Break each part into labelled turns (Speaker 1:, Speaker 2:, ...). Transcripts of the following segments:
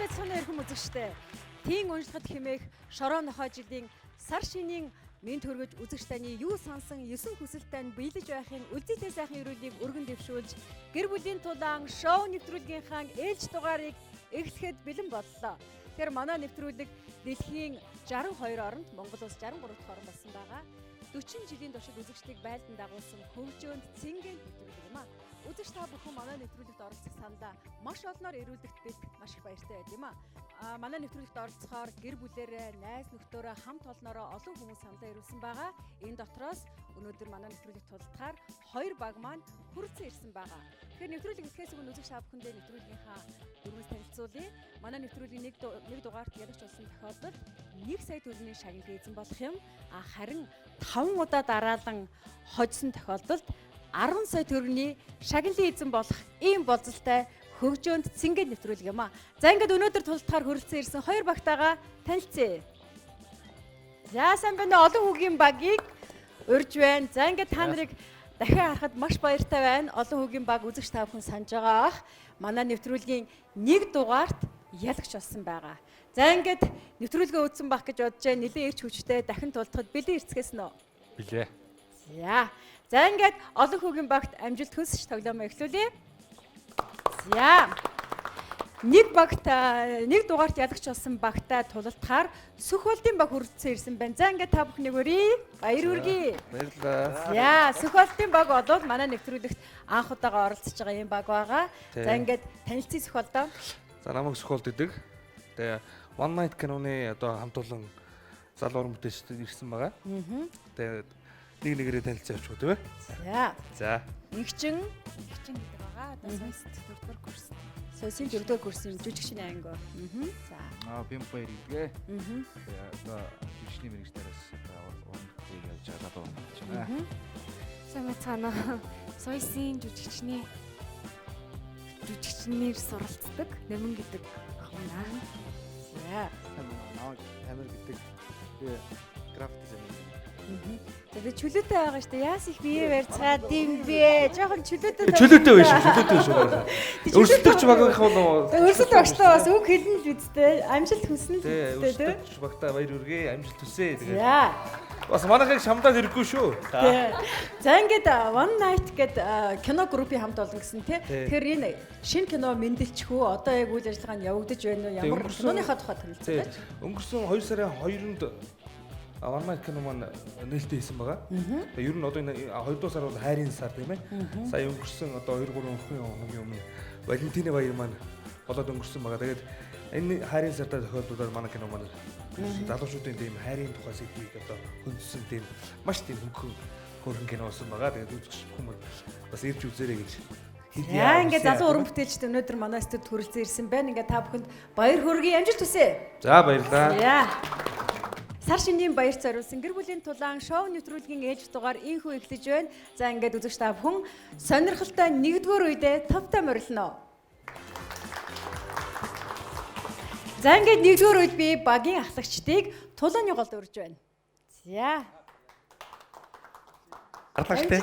Speaker 1: байцгааны эрхэм үзэгчтэй. Тийн уншлагад хэмээх шороо нохой жилийн сар шинийн мэд хөргөж үзэгч таны юу сансан 9 хүсэлтэй биелэж байхын үлзийтэй сайхан өрөөлийг өргөн дэвшүүлж гэр бүлийн тулаан шоу нэвтрүүлгийнхаа ээлж дугаарыг эхлэхэд бэлэн боллоо. Тэгэхээр манай нэвтрүүлэг дэлхийн 62 оронд Монгол улс 63 дахь орн болсон байгаа. 40 жилийн туршид үзэгчдийг байлдан дагуулсан хөгжөөнд цэнгийн нэвтрүүлэг юм а. Үзэгч та бүхэн манай нэвтрүүлэгт оролцох сандаа маш олноор ирүүлдэгт бид маш их баяртай байд юм а. Манай нэвтрүүлэгт оролцохоор гэр бүлээрээ, найз нөхдөөрөө хамт олноороо олон хүмүүс саналаа ирүүлсэн байгаа. Энэ дотроос өнөөдөр манай нэвтрүүлэгт тулдахаар 2 баг маань хүрэлцэн ирсэн байгаа. Тэгэхээр нэвтрүүлэг эхлэхээс өмнө үзэгч та бүхэндээ нэвтрүүлгийнхаа дөрвөөс танилцуулъя. Манай нэвтрүүлгийн нэг дугаарт яригч болсон тохиолдолд 1 сая төгрөгийн шагналыг эзэн болох юм. Харин 5 удаа дараалан хожсон тохиолдолд 10 сая төгрөгийн шагналын эзэн болох ийм болзолтой хөгжөөнд цэнгээд нэвтрүүлэг юм а. За ингээд өнөөдөр тулдахаар хүрэлцэн ирсэн 2 багтайгаа танилцъя. За сайн байна. Олон хүүгийн багийг урьж байна. За ингээд та нарыг дахин харахад маш баяртай байна. Олон хүүгийн баг үзэгч та бүхэн санаж байгаа ах. Манай нэвтрүүлгийн 1 дугаарт ялагч болсон байгаа. За ингээд нэвтрүүлгээ үзсэн баг гэж бодож байна. Нилээн ирч хүчтэй дахин тулдахад бэлэн ирцгээс нөө.
Speaker 2: Билээ.
Speaker 1: За ингээд олон хүүгийн багт амжилт хүсэж тоглоомоо эхлүүлье. За. Нэг дугаарт ялагч болсон багтаа тулалдахаар Сүхболтын баг хүрэлцэн ирсэн байна. За ингээд та бүхнийг өрье. Баяр хүргэе.
Speaker 2: Баярлалаа.
Speaker 1: Сүхболтын баг болоод манай нэвтрүүлэгт анх удаага оролцож байгаа юм баг байгаа. За ингээд танилцъя Сүхболтоо.
Speaker 2: За намайг Сүхболт гэдэг. Тэгээ One Night киноны одоо хамт олон залуу уран бүтээлчд ирсэн байгаа. Тэгээ нэг нэгээрээ танилцсан явчих тийм ээ. За.
Speaker 1: Нэгчин гэдэг байгаа. Одоо сойс 4-р курс. Сойсын 4-р курсын жүжигчний анги. За.
Speaker 3: Бямбаяр гэдгээ. Тэгээ одоо жүжигчний мэрэгчлэрээс уран бүтээл явж байгаа даа болж байна.
Speaker 4: Сайн бацгаана. Сойсын жүжигчнэр суралцдаг Нэмэн гэдэг охинаа.
Speaker 1: За.
Speaker 3: Намайг Тамир гэдэг. Тэгээ график дизайнер.
Speaker 1: Тэгээд чөлөөтэй байгаа шүү дээ. Яас их бие барьцгаад юм бэ? Жохон чөлөөтэй
Speaker 2: байж шүү. Өрсөлдөгч багийнхаа нөө.
Speaker 1: Өрсөлдөг багштай бас үг хэлнэ л үсттэй. Амжилт хүснэ л үсттэй.
Speaker 2: Өрсөлдөгч багтаа баяр хүргэе. Амжилт хүсье. Тэгээд.
Speaker 1: За.
Speaker 2: Бас манайхыг шамдаад ирэхгүй шүү.
Speaker 1: За ингээд One Night гэдэг кино группийн хамт олон гэсэн тий. Тэгэхээр энэ шинэ кино мэндэлчихүү. Одоо яг үйл ажиллагаа нь явагдаж байна уу? Ямар киноныхаа тухай танилцуулаач.
Speaker 2: Өнгөрсөн 2 сарын 2-нд One Night кино маань нээлттэй хийсэн байгаа. Тэгээ ер нь одоо энэ 2 дугаар сар бол хайрын сар тийм ээ. Сая өнгөрсөн одоо 2-3 хоногийн өмнө Валентины баяр маань болоод өнгөрсөн байгаа. Тэгээд энэ хайрын сартаа тохиолдуулаад манай кино маань залуучуудын тийм хайрын тухай сэдвийг одоо хөндөсөн тийм маш тийм хөрхөн кино болсон байгаа. Тэгээд үзэгч хүмүүс бас ирж үзээрэй гэж.
Speaker 1: Яа ингээд залуу уран бүтээлчд өнөөдөр манай студид хүрэлцэн ирсэн байна. Ингээд та бүхэнд баяр хүргэе. Амжилт хүсье.
Speaker 2: За баярлалаа.
Speaker 1: Сар шинийн баяр зориулсан гэр бүлийн тулаан шоу нэвтрүүлгийн ээлж дугаар инхүү эхлэж байна. За ингээд үзэгч та бүхэн сонирхолтой 1-р үедээ тавтай морилно. За ингээд 1-р үед би багийн ахлагчдыг тулааны голд урьж байна. За.
Speaker 2: Гарлагчтай.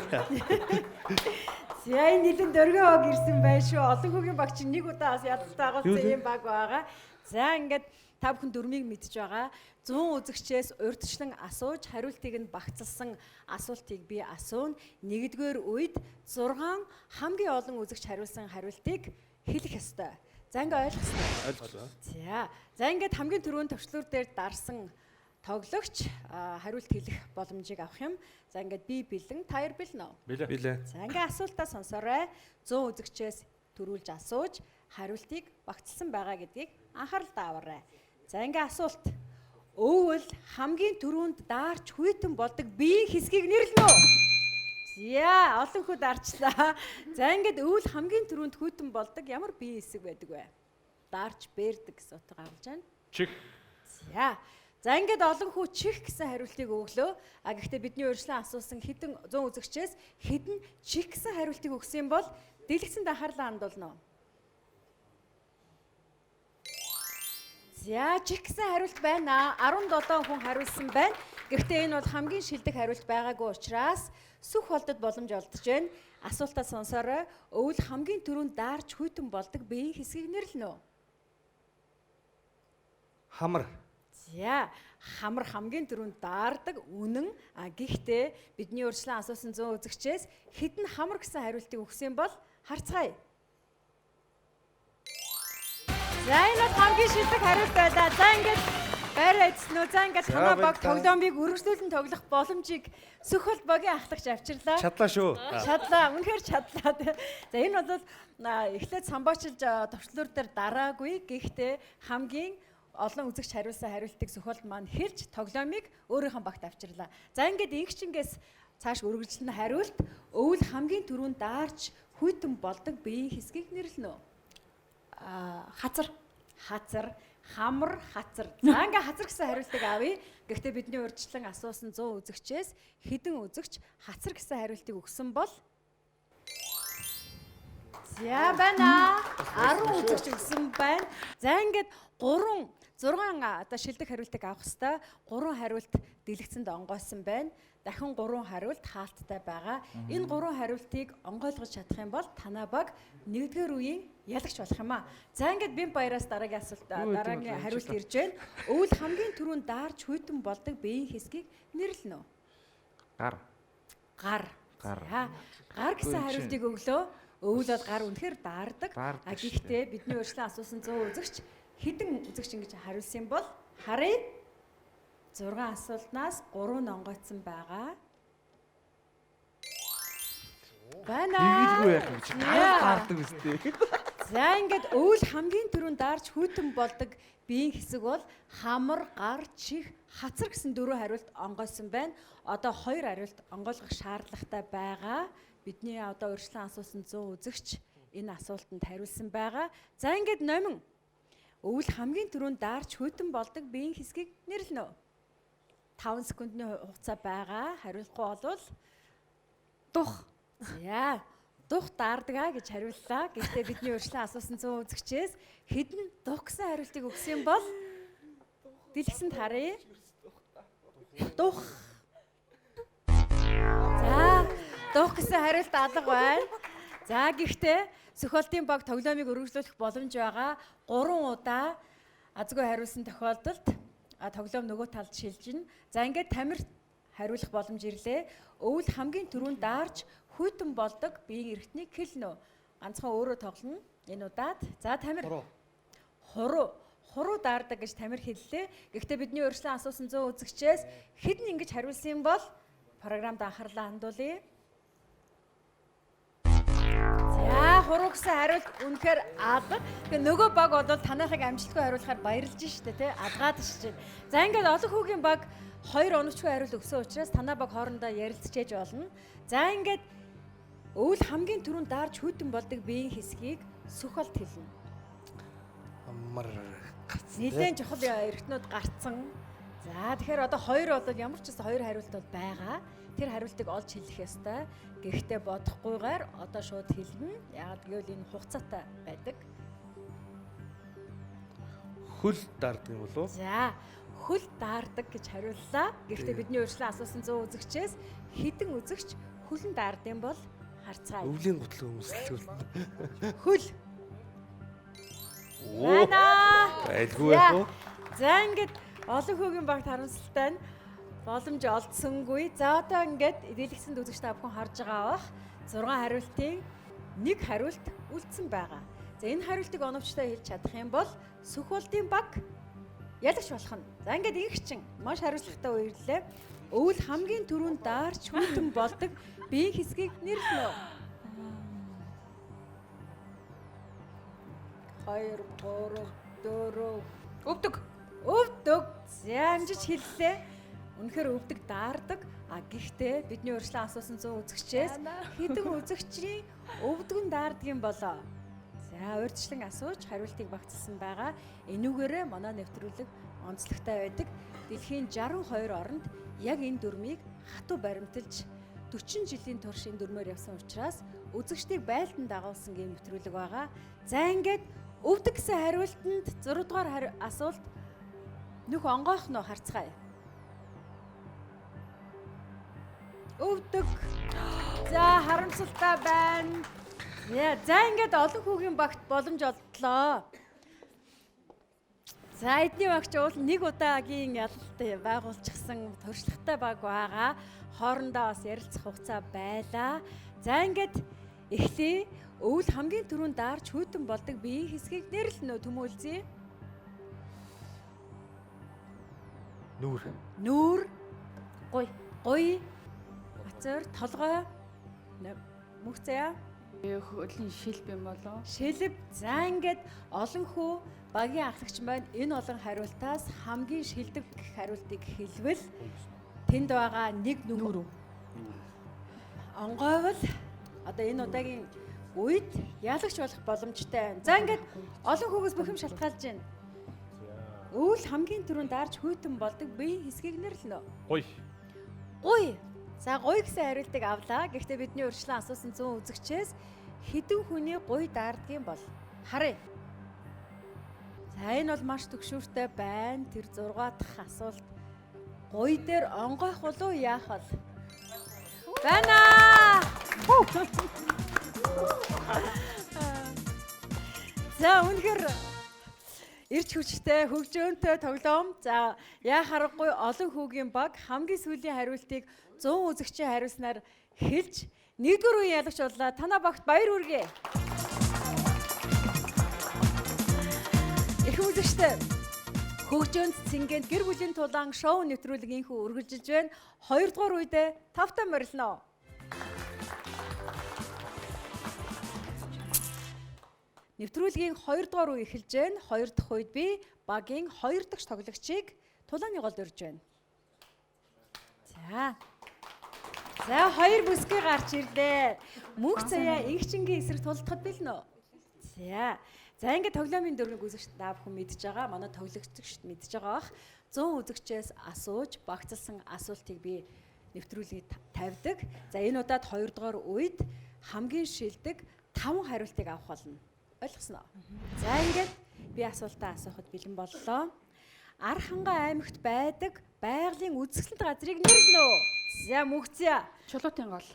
Speaker 1: За энэ нэлээд дөргөө баг ирсэн байх шүү. Олон хүүгийн баг чинь 1 удаа бас ядалтайгаас ийм баг байгаа. За ингээд та бүхэн дөрмийг мэдж байгаа. 100 үзэгчээс урьдчилан асууж хариултыг нь багцлсан асуултыг би асууна. 1-р үед 6 хамгийн олон үзэгч хариулсан хариултыг хэлэх ёстой. За ингээ ойлгосноо. За ингээд хамгийн түрүүн төвчлөр дээр дарсан тоглогч хариулт хэлэх боломжийг авах юм. За ингээд би бэлэн, та хоёр бэлэн үү?
Speaker 2: Билээ.
Speaker 1: За ингээ асуултаа сонсоорой. 100 үзэгчээс төрүүлж асууж хариултыг багцлсан байгаа гэдгийг анхаарал дааварай. За ингээ асуулт. Өвөл хамгийн түрүүнд даарч хүйтэн болдог биеийн хэсгийг нэрлэнэ үү? За олон хүү даарчлаа. За ингээд өвөл хамгийн түрүүнд хүйтэн болдог ямар биеийн хэсэг байдаг вэ? Даарч бэрдэг гэсэн утга агуулж байна.
Speaker 2: Чих.
Speaker 1: За ингээд олон хүү чих гэсэн хариултыг өглөө. Гэхдээ бидний урьдчилан асуусан хэдэн 100 үзэгчээс хэдэн чих гэсэн хариултыг өгсөн бол дэлгэцэнд анхаарлаа хандуулна уу? За чих гэсэн хариулт байна. 17 хүн хариулсан байна. Гэхдээ энэ бол хамгийн шилдэг хариулт байгаагүй учраас Сүхболтод боломж олдож байна. Асуултаа сонсоорой. Өвөл хамгийн түрүүнд даарч хүйтэн болдог биеийн хэсгийг нэрлэнэ үү?
Speaker 2: Хамар.
Speaker 1: За хамар хамгийн түрүүнд даардаг үнэн гэхдээ бидний урьдчилан асуусан 100 үзэгчээс хэдэн хамар гэсэн хариултыг өгсөн бол харцгаая. За энэ бол хамгийн шилдэг хариулт байлаа. За ингээд байраа эцсэн үү. За ингээд танаа баг тоглоомыг үргэлжлүүлэн тоглох боломжийг Сүхбол багийн ахлагч авчирлаа.
Speaker 2: Чадлаа шүү.
Speaker 1: Чадлаа. Үнэхээр чадлаа. За энэ бол эхлээд самбаачилж товчлуур дээр дараагүй. Гэхдээ хамгийн олон үзэгч хариулсан хариултыг Сүхбол маань хэлж тоглоомыг өөрийнхөө багт авчирлаа. За ингээд ингчингээс цааш үргэлжлэн хариулт өвөл хамгийн түрүүнд даарч хүйтэн болдог биеийн хэсгийг нэрлэнэ.
Speaker 4: Хазар.
Speaker 1: Хазар, хамар, хазар. За ингээ хазар гэсэн хариултыг авъя. Гэхдээ бидний урьдчилан асуусан 100 үзэгчээс хэдэн үзэгч хацар гэсэн хариултыг өгсөн бол за байна. 10 үзэгч өгсөн байна. За ингээд 6 одоо шилдэг хариултыг авах хэвээр 3 хариулт дэлгэцэнд онгойсон байна. Дахин 3 хариулт хаалттай байгаа. Энэ 3 хариултыг онгойлгож чадах юм бол танаа баг 1-р үеийн ялагч болох юм аа. За ингээд бим баяраас дараагийн асуулт дараагийн хариулт ирж байна. Өвөл хамгийн түрүүнд даарч хүйтэн болдог биеийн хэсгийг нэрлэнэ.
Speaker 3: Гар.
Speaker 1: Гар гэсэн хариултыг өглөө. Өвөл бол гар үнэхээр даардаг. Гэхдээ бидний урьдчилан асуусан 100 үзэгч хэдэн үзэгч ингэж хариулсан бол харъя. 6 асуултнаас 3 нь онгойцсон байгаа. Байна.
Speaker 3: Тэгэлгүй яах вэ? Гаардаг үстэй.
Speaker 1: За ингээд өвөл хамгийн түрүүнд даарч хүйтэн болдог биеийн хэсэг бол хамар, гар, чих, хацар гэсэн 4 хариулт онгойсон байна. Одоо 2 хариулт онгойлгох шаардлагатай байгаа. Бидний одоо урьдчилан асуусан 100 үзэгч энэ асуултанд хариулсан байгаа. За ингээд номин өвөл хамгийн түрүүнд даарч хүйтэн болдог биеийн хэсгийг нэрлэнэ. 5 секундны хугацаа байгаа. Хариулахгүй болвол дух. За, дух даардаг гэж хариуллаа. Гэхдээ бидний урьдчилан асуусан 100 үзэгчээс хэдэн дух гэсэн хариултыг өгсөн бол дэлгэсэнд харъя. Дух. За, дух гэсэн хариулт алга байна. За, гэхдээ Сүхболтын баг тоглоомыг үргэлжлүүлэх боломж байгаа. 3 удаа азгүй хариулсан тохиолдолд тоглоом нөгөө талд шилжинэ. За ингээд тамирт хариулах боломж ирлээ. Өвөл хамгийн түрүүнд даарч хүйтэн болдог биеийн эрхтнийг хэлнэ. Ганцхан өөрөө тоглоно. Энэ удаад. За тамир. Хуруу даардаг гэж тамир хэллээ. Гэхдээ бидний урьдчилан асуусан 100 үзэгчээс хэдэн ингэж хариулсан бол програмд анхаарлаа хандуулъя. За хуруу гэсэн хариулт үнэхээр алга. Тэгээ нөгөө баг бол танайхыг амжилтгүй хариулахаар баярлж штэ тий. Алгаад шиж. За ингээд олон хүүгийн баг 2 оновчгүй хариулт өгсөн учраас танай баг хоорондоо ярилцчээж болно. За ингээд өвөл хамгийн түрүүнд даарч хүйтэн болдог биеийн хэсгийг Сүхболт хэлнэ.
Speaker 2: Хамар.
Speaker 1: Нилээн чухал эргэтнүүд гарцсан. За тэгэхээр одоо 2 бол ямар ч гэсэн 2 хариулт бол байгаа. Тэр хариултыг олж хэлэх ёстой. Гэхдээ бодохгүйгээр одоо шууд хэлнэ. Яагаад гэвэл энэ хугацаатай байдаг.
Speaker 2: Хөл даардаг юм болов уу?
Speaker 1: За, хөл даардаг гэж хариуллаа. Гэхдээ бидний урьдчилан асуусан 100 үзэгчээс хэдэн үзэгч хөлн даардаг юм бол харцгаая.
Speaker 2: Өвлийн гутлаг өмсөлтөл.
Speaker 1: Хөл. Байна.
Speaker 2: Айлгүй яах вэ?
Speaker 1: За ингээд олон хүүгийн багт харамсалтай нь боломж олдсонгүй. За одоо ингээд дэлгэцэнд үзэгч та бүхэн харж байгаа бах. 6 хариултын 1 хариулт үлдсэн байгаа. За энэ хариултыг оновчтой хэлж чадах юм бол Сүхболтын баг ялагч болох нь. За ингээд ингчин маш хариуцлагатай үерлээ. Өвөл хамгийн түрүүнд даарч хүйтэн болдог биеийн хэсгийг нэрлэнэ. 2 3 4 өвдөг. За амжиж хэллээ. Үнэхээр өвдөг даардаг. Гэхдээ бидний урьдчилан асуусан 100 үзэгчээс хэдэн үзэгчийн өвдгөн даардаг юм болоо. За урьдчилан асууж хариултыг багтсан байгаа. Энүүгээрээ манай нэвтрүүлэг онцлогтой байдаг. Дэлхийн 62 оронд яг энэ дүрмийг хатуу баримталж 40 жилийн турш энэ дүрмээр явсан учраас үзэгчдийг байлдан дагуулсан гэм нэвтрүүлэг байгаа. За ингээд өвдөг гэсэн хариултанд 6 дугаар асуулт нөх онгойх нь харцгаая. Өвдөг. За харамсалтай байна. За ингээд олон хүүгийн багт боломж олдлоо. За эдний багч бол нэг удаагийн ялалт байгуулчихсан туршлагатай баг байгаа. Хоорондоо бас ярилцах хугацаа байлаа. За ингээд эхлэе. Өвөл хамгийн түрүүнд даарч хүйтэн болдог биеийн хэсгийг нэрлэнэ үү төмөлзье.
Speaker 2: Нүүр.
Speaker 1: Нүүр,
Speaker 4: Гуй.
Speaker 1: гуй, бацар, толгой, мөхцөө,
Speaker 4: Хөлийн шилб юм болоо.
Speaker 1: шилб. За ингээд олон хүү багийн ахлагч маань энэ олон хариултаас хамгийн шилдэг хариултыг хэлвэл тэнд байгаа нэг нүрүү. Онгойвол одоо энэ удаагийн үед яалагч болох боломжтой байна. За ингээд олон хүүгээс бухим шалтгаалж байна. Өвөл хамгийн түрүүнд даарч хүйтэн болдог биеийн хэсгийг нэрлэнэ.
Speaker 2: Гуй.
Speaker 1: Гуй. За гуй гэсэн хариултыг авлаа. Гэхдээ бидний урьдчилан асуусан 100 үзэгчээс хэдэн хүний гуй даардгийн бол харъя. За энэ бол маш төгшүүртэй байна. Тэр 6 дахь асуулт. Гуй дээр онгойх болов яах вэ? Байна. За үнэхээр ирч хүчтэй хөгжөөнтэй тоглоом. За яа харахгүй олон хүүгийн баг хамгийн сүүлийн хариултыг 100 үзэгчийн хариулснаар хэлж нэгдүгээр үеийн ялагч боллоо. Танаа багт баяр хүргэе. Их үзэгчтэй хөгжөөнд цэнгэнд гэр бүлийн тулаан шоу нэвтрүүлгийнхүү үргэлжилж байна. 2 дугаар үедээ тавтай морилно. Нэвтрүүлгийн 2 дугаар үе эхэлж байна. 2 дахь үед би багийн 2 дахь тоглогчийг тулааны голд өрж байна. За 2 бүсгүй гарч ирлээ. Мөнх заяа игчингийн эсрэг тулдахад бэлнэ. За ингээд тоглоомын дөрвийг үзэгчд та бүхэн мэдж байгаа. Манай тоглогчд мэдж байгаа бах. 100 үзэгчээс асууж багцлсан асуултыг би нэвтрүүлгийг тавьдаг. За энэ удаад 2 дугаар үед хамгийн шилдэг 5 хариултыг авах болно. Ойлгосноо. За ингээд би асуултаа асуухад бэлэн боллоо. Архангай аймагт байдаг байгалийн үзэсгэлэнт газрыг нэрлэнэ үү? За мөгцөө.
Speaker 4: Чулуутын гол.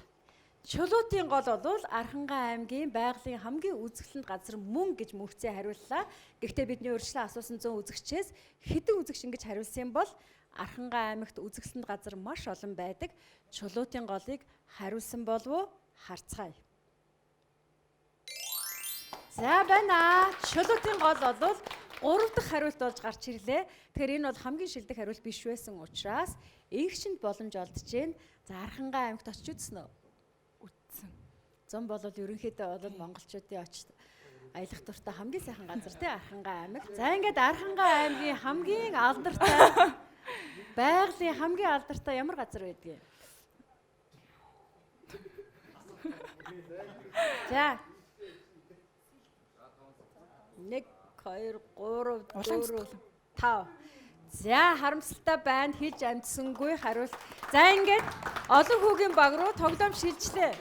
Speaker 1: Чулуутын гол бол Архангай аймгийн байгалийн хамгийн үзэсгэлэнт газар мөн гэж мөгцөө хариуллаа. Гэхдээ бидний урьдчилан асуусан 100 үзэгчээс хэдэн үзэгч ингэж хариулсан бол Архангай аймагт үзэсгэлэнт газар маш олон байдаг. Чулуутын голыг хариулсан болов уу? Харцгаая. За байна. Чулуутын гол бол 3 дахь хариулт болж гарч ирлээ. Тэгэхээр энэ бол хамгийн шилдэг хариулт биш байсан учраас игчэнд боломж олдож байна. За Архангай аймагт очиж үзсэн үү?
Speaker 4: Үтсэн.
Speaker 1: Зам бол ерөнхийдөө бол монголчуудын очиж аялах дуртай хамгийн сайхан газар тий Архангай аймаг. За ингээд Архангай аймгийн хамгийн алдартай байгалийн хамгийн алдартай ямар газар байдгийг? За 1 2 3 4 5. За харамсалтай байна. Хийж амжсангүй хариулт. За ингээд олон хүүгийн баг руу тоглоом шилжлээ.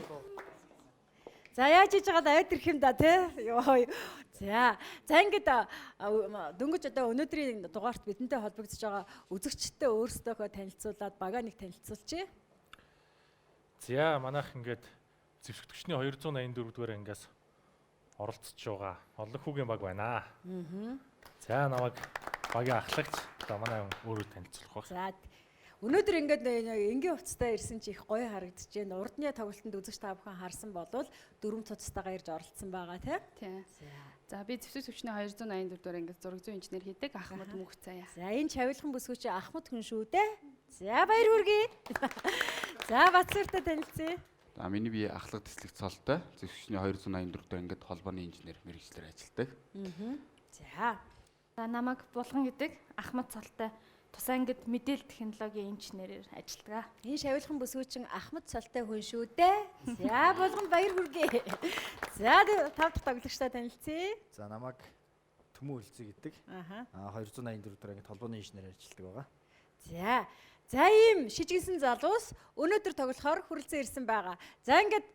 Speaker 1: За яаж хийж байгаа айд ирэх юм да тий. Йоо. За ингээд дөнгөж одоо өнөөдрийн дугаарт бидэнтэй холбогдож байгаа үзэгчдтэй өөрсдөө танилцуулаад багаа нэг танилцуулчих.
Speaker 5: За манайх ингээд зэвсэгтгчний 284 дугаар ангиас оролцож байгаа олон хүүгийн баг байна. За намайг багийн ахлагч одоо манай өөрөө танилцуулах баг.
Speaker 1: За өнөөдөр ингээд энгийн хувцастай ирсэн чи их гоё харагдаж байна. Урдны тоглолтод үзэж та бүхэн харсан болвол дөрөв цуцтайгаа ирж оролцсон байгаа
Speaker 4: Тийм. За би зэвсэгтгчний 284 дугаар ангиас зураг зүйн инженер хийдэг Ахмад Мөнх заяа.
Speaker 1: За энэ чавилхан бүсгүүч Ахмад хүн шүү дээ. За баяр хүргэе. За Бацаартай танилцъя.
Speaker 6: За миний бие ахлах тэслэг цолтой зэвсэгчний 284 дээр ингээд холбооны инженер мэргэжлэр ажилладаг.
Speaker 1: За
Speaker 4: За намайг Булган гэдэг Ахмад цолтой тусаа ангид мэдээлэл технологийн инженерээр ажилладаг.
Speaker 1: энэ шавилхан бүсгүүчин Ахмад цолтой хүн шүү дээ. За болгонд баяр хүргэе. За 5 дахь тоглогчтой танилцъя.
Speaker 7: За намайг Төмөн Үлцэг гэдэг. 284 дээр ингээд холбооны инженерээр ажилладаг байгаа.
Speaker 1: За ийм шижигсэн залуус өнөөдөр тоглохоор хүрэлцэн ирсэн байгаа. За ингээд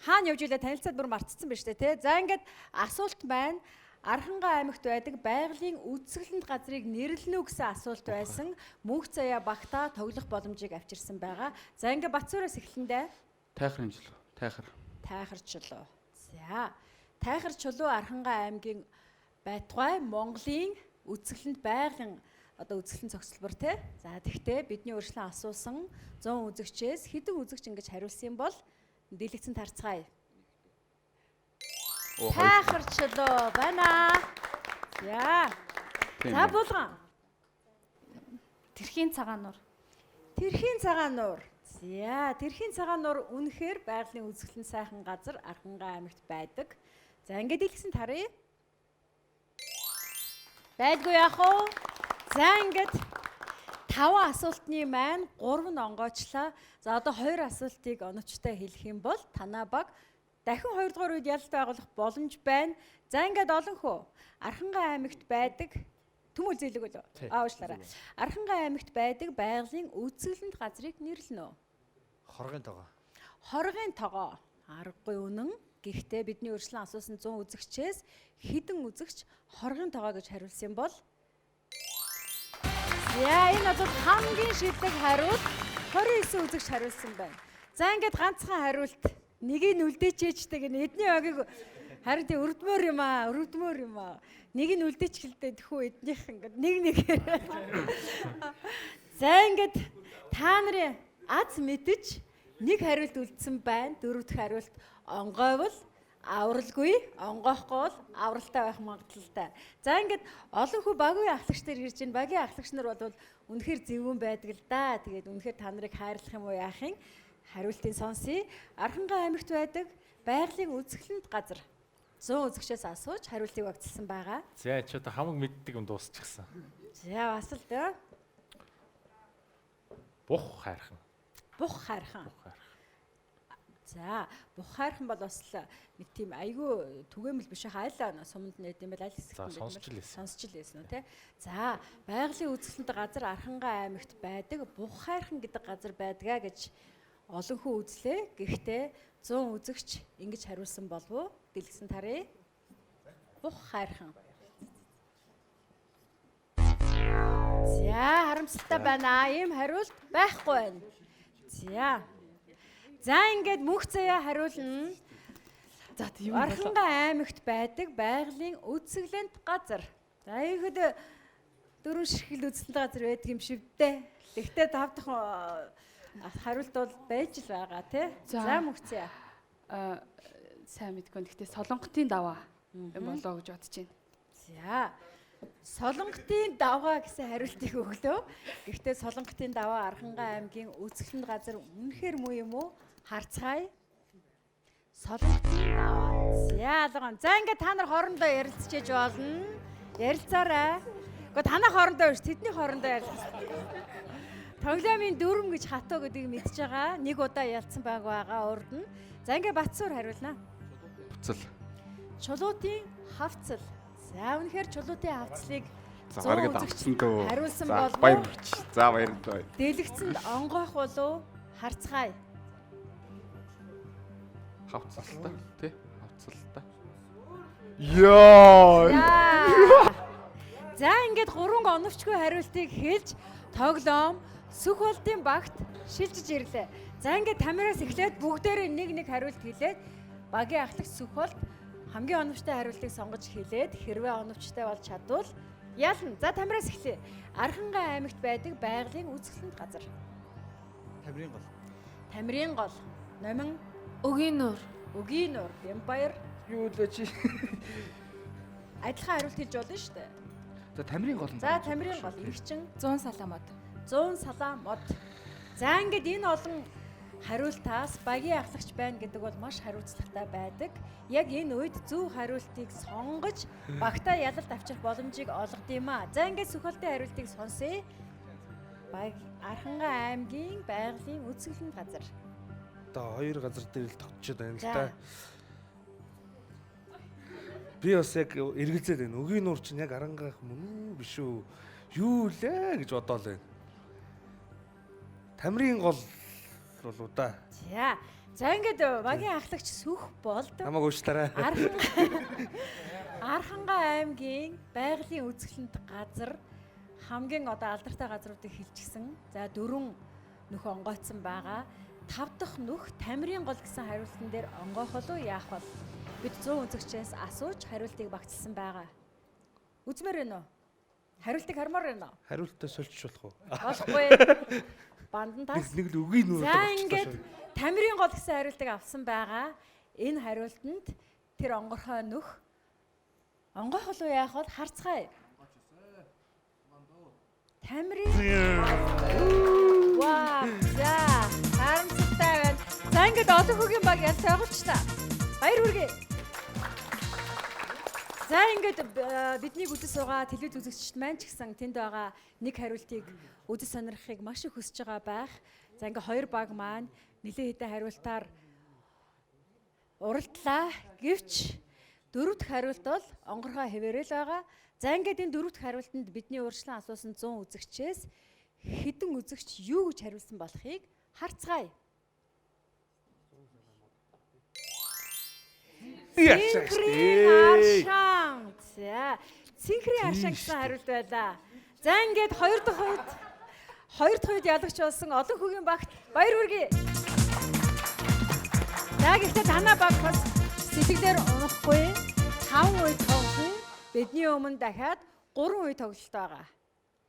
Speaker 1: хаана явж илээ танилцаад бүр мартцсан байна шүү дээ тий. За ингээд асуулт байна. Архангай аймагт байдаг байгалийн үзэсгэлэнт газрыг нэрлэнэ үү гэсэн асуулт байсан. Мөнх заяа багтаа тоглох боломжийг авчирсан байгаа. За ингээд Бацуураас эхлэндээ
Speaker 6: Тайхрын чулуу.
Speaker 1: Тайхар чулуу. За Тайхар чулуу Архангай аймгийн байтугай Монголын үзэсгэлэнт байгалийн одоо үзэсгэлэн цогцлбор тий. За тэгтээ бидний өршлөн асуусан 100 үзэгчээс хэдэн үзэгч ингэж хариулсан бол дэлгэцэн тарцгаая. Тайхарчлоо байна. За. За булган.
Speaker 4: Тэрхийн цагаан нуур.
Speaker 1: Тэрхийн цагаан нуур. За, тэрхийн цагаан нуур үнэхээр байгалийн үзэсгэлэн сайхан газар Архангай аймагт байдаг. За, ингээд дэлгэсэн тарыг. Байдгүй яах вэ? За, ингээд 5 асуултны маань 3 нь онгойчлаа. За, одоо 2 асуултыг оновчтой хэлэх юм бол танаа баг дахин 2 дугаар үед ялалт байгуулах боломж байна. За, ингээд олон хөө Архангай аймагт байдаг Түмэл зээлэг үлээ. Уушлаарай. Архангай аймагт байдаг байгалийн үзэсгэлэнт газрыг нэрлэнэ үү?
Speaker 7: Хоргийн тогоо.
Speaker 1: Хоргийн тогоо. Аргагүй үнэн. Гэхдээ бидний өршлөн асуусан 100 үзэгчээс хэдэн үзэгч хоргийн тогоо гэж хариулсан бол яа энэ бол хамгийн шилдэг хариулт 29 үзэгч хариулсан байна. За ингээд ганцхан хариулт нэгийг нь үлдээчээчдэг энэ эдний огийг харин тий өрдмөр юм аа. Нэг нь үлдээчихэлтэй тэхүү эднийх ингээд нэг. За ингээд та нарын аз мэдж нэг хариулт үлдсэн байна. Дөрөв дэх хариулт онгойвол авралгүй, онгойхгүй бол авралтай байх магадлалтай. За ингээд олон хүү багийн ахлагч нар ирж байна. Багийн ахлагч нар бол үнэхээр зөвүүн байдаг л да. Тэгээд үнэхээр та нарыг хайрлах юм уу яахын хариултыг сонсъё. Архангай аймагт байдаг байгалийн үзэсгэлэнт газар 100 үзэгчээс асууж хариултыг багцлсан байгаа.
Speaker 5: За чи одоо хамаг мэддэг юм дуусчихсан.
Speaker 1: За бас л дээ.
Speaker 5: Бух хайрхан.
Speaker 1: Бух хайрхан. За бух хайрхан бол бас л нэг тийм айгүй түгээмэл биш хайлаа суманд нэт юм байл аль хэсэгт сонсч л байсан үү те. За байгалийн үзэсгэлэнт газар Архангай аймагт байдаг бух хайрхан гэдэг газар байдгаа гэж олон хүн үзлээ. Гэхдээ 100 үзэгч ингэж хариулсан болов уу? Дэлгэсэн тарыг. Бух хайрхан. За харамсалтай байна. Ийм хариулт байхгүй байна. За ингээд мөнх заяа хариулна. За тийм болоо. Архангай аймагт байдаг байгалийн үзэсгэлэнт газар. За ихэд 4 ширхэл үзэсгэлэнт газар байдаг юм шиг дээ. Тэгтээ 5 дахь хариулт бол байж л байгаа тий. За мөнх заяа.
Speaker 8: Сайн мэдгүй. Гэхдээ Солонготын даваа юм болоо гэж бодож байна.
Speaker 1: За. Солонготын даваа гэсэн хариултыг өглөө. Гэхдээ Солонготын даваа Архангай аймгийн үзэсгэлэнт газар үнэхээр муу юм уу? Харцгаая. Солонготын даваа. За ингээд та нар хоорондоо ярилцчээж болно. Ярилцаарай. Гэхдээ танаа хоорондоо биш, тэдний хоорондоо ярилцсан. Тоглоомын дүрм гэж хатуу гэдгийг мэдж байгаа. Нэг удаа ялцсан байгаа урд нь. За ингээд Батсуур хариулнаа.
Speaker 6: Буцал.
Speaker 1: Чулуутын хавцал. За үнэхээр чулуутын хавцлыг
Speaker 6: гаргад авсан дөө.
Speaker 1: Хариулсан бол
Speaker 6: баяр хүрч. За баярлалаа.
Speaker 1: Дэлгэцэнд онгойх болов харцгаая.
Speaker 6: Хавцалтай тий? Хавцалтай. Яа.
Speaker 1: За ингээд 3 оновчгүй хариултыг хэлж тоглоом сүх болтын багт шилжиж ирлээ. За ингээд тамираас эхлээд бүгдээрээ нэг хариулт хэлээд багийн ахлагч сүх болт хамгийн оновчтой хариултыг сонгож хэлээд хэрвээ оновчтой болж чадвал ялна. За тамираас эхлэе. Архангай аймагт байдаг байгалийн үзэсгэлэнт газар.
Speaker 7: Тамирын гол.
Speaker 1: Тамирын гол. Номин
Speaker 4: Өгийн нуур.
Speaker 1: Өгийн нуур. Бямбаяр.
Speaker 7: Юу л чи.
Speaker 1: Адилхан хариулт хэлж болно шүү дээ.
Speaker 3: За тамирын гол.
Speaker 1: За тамирын гол. Иргчин
Speaker 8: 100 саламод.
Speaker 1: 100 салаа мод. За ингээд энэ олон хариултаас багийн ахлагч байна гэдэг бол маш хариуцлагатай байдаг. Яг энэ үед зөв хариултыг сонгож багтаа ялалт авчрах боломжийг олгод юм а. За ингээд сүхэлтийн хариултыг сонсъё. Архангай аймгийн байгалийн үзэсгэлэнт газар.
Speaker 2: Одоо 2 газар дээр л тогтчод байна л да. Би бас яг эргэлзээд байна. Өгийн нуур чинь яг Арангайх мөн үү биш үү? Юу лээ гэж бодоол байна. Тамирын гол болоо да.
Speaker 1: За ингээд багийн ахлагч сүх болд.
Speaker 2: Намайг уучлаарай.
Speaker 1: Архангай аймгийн байгалийн үзэсгэлэнт газар хамгийн одоо алдартай газруудыг хэлчихсэн. За 4 нөх онгойцсон байгаа. 5 дахь нөх тамирын гол гэсэн хариултан дээр онгойх болов яах бол бид 100 үзэгчээс асууж хариултыг багцлсан байгаа. Үзмээр байна уу?
Speaker 2: 100 үзэгч
Speaker 1: Хариултыг хармаар байна уу?
Speaker 2: Хариултаа сольж болох уу?
Speaker 1: Болохгүй. Бандан тас.
Speaker 2: Нэг л үгүй нүү.
Speaker 1: За ингээд Тамирын гол гэсэн хариултыг авсан байгаа. Энэ хариултанд тэр онгорхой нөх онгой холуу яах вэ? Харцгаая. Тамирын. Вау. За, харамсалтай байна. За ингээд олон хүүгийн баг ялт байгуулч та. Баяр хүргэе. За ингээд бидний үзэж байгаа телевиз үзэгчд маань ч гэсэн тэнд байгаа нэг хариултыг үзэж сонирхохыг маш их хүсэж байгаа байх. За ингээд хоёр баг маань нэлээд хэдэн хариултаар уралдлаа. Гэвч дөрөв дэх хариулт бол онгорхой хэвээрэл байгаа. За ингээд энэ дөрөв дэх хариултанд бидний урьдчилан асуусан 100 үзэгчээс хэдэн үзэгч юу гэж хариулсан болохыг харцгаая. Цэнхрийн аршаан. За, цэнхрийн аршаан гэсэн хариулт байлаа. За ингээд хоёр дахь үед ялагч болсон олон хүүгийн багт баяр хүргэе. За гэхдээ танаа баг бас сэтгэлээр унахгүй 5 үе тоглосон. Бидний өмнө дахиад 3 үе тоглолт байгаа.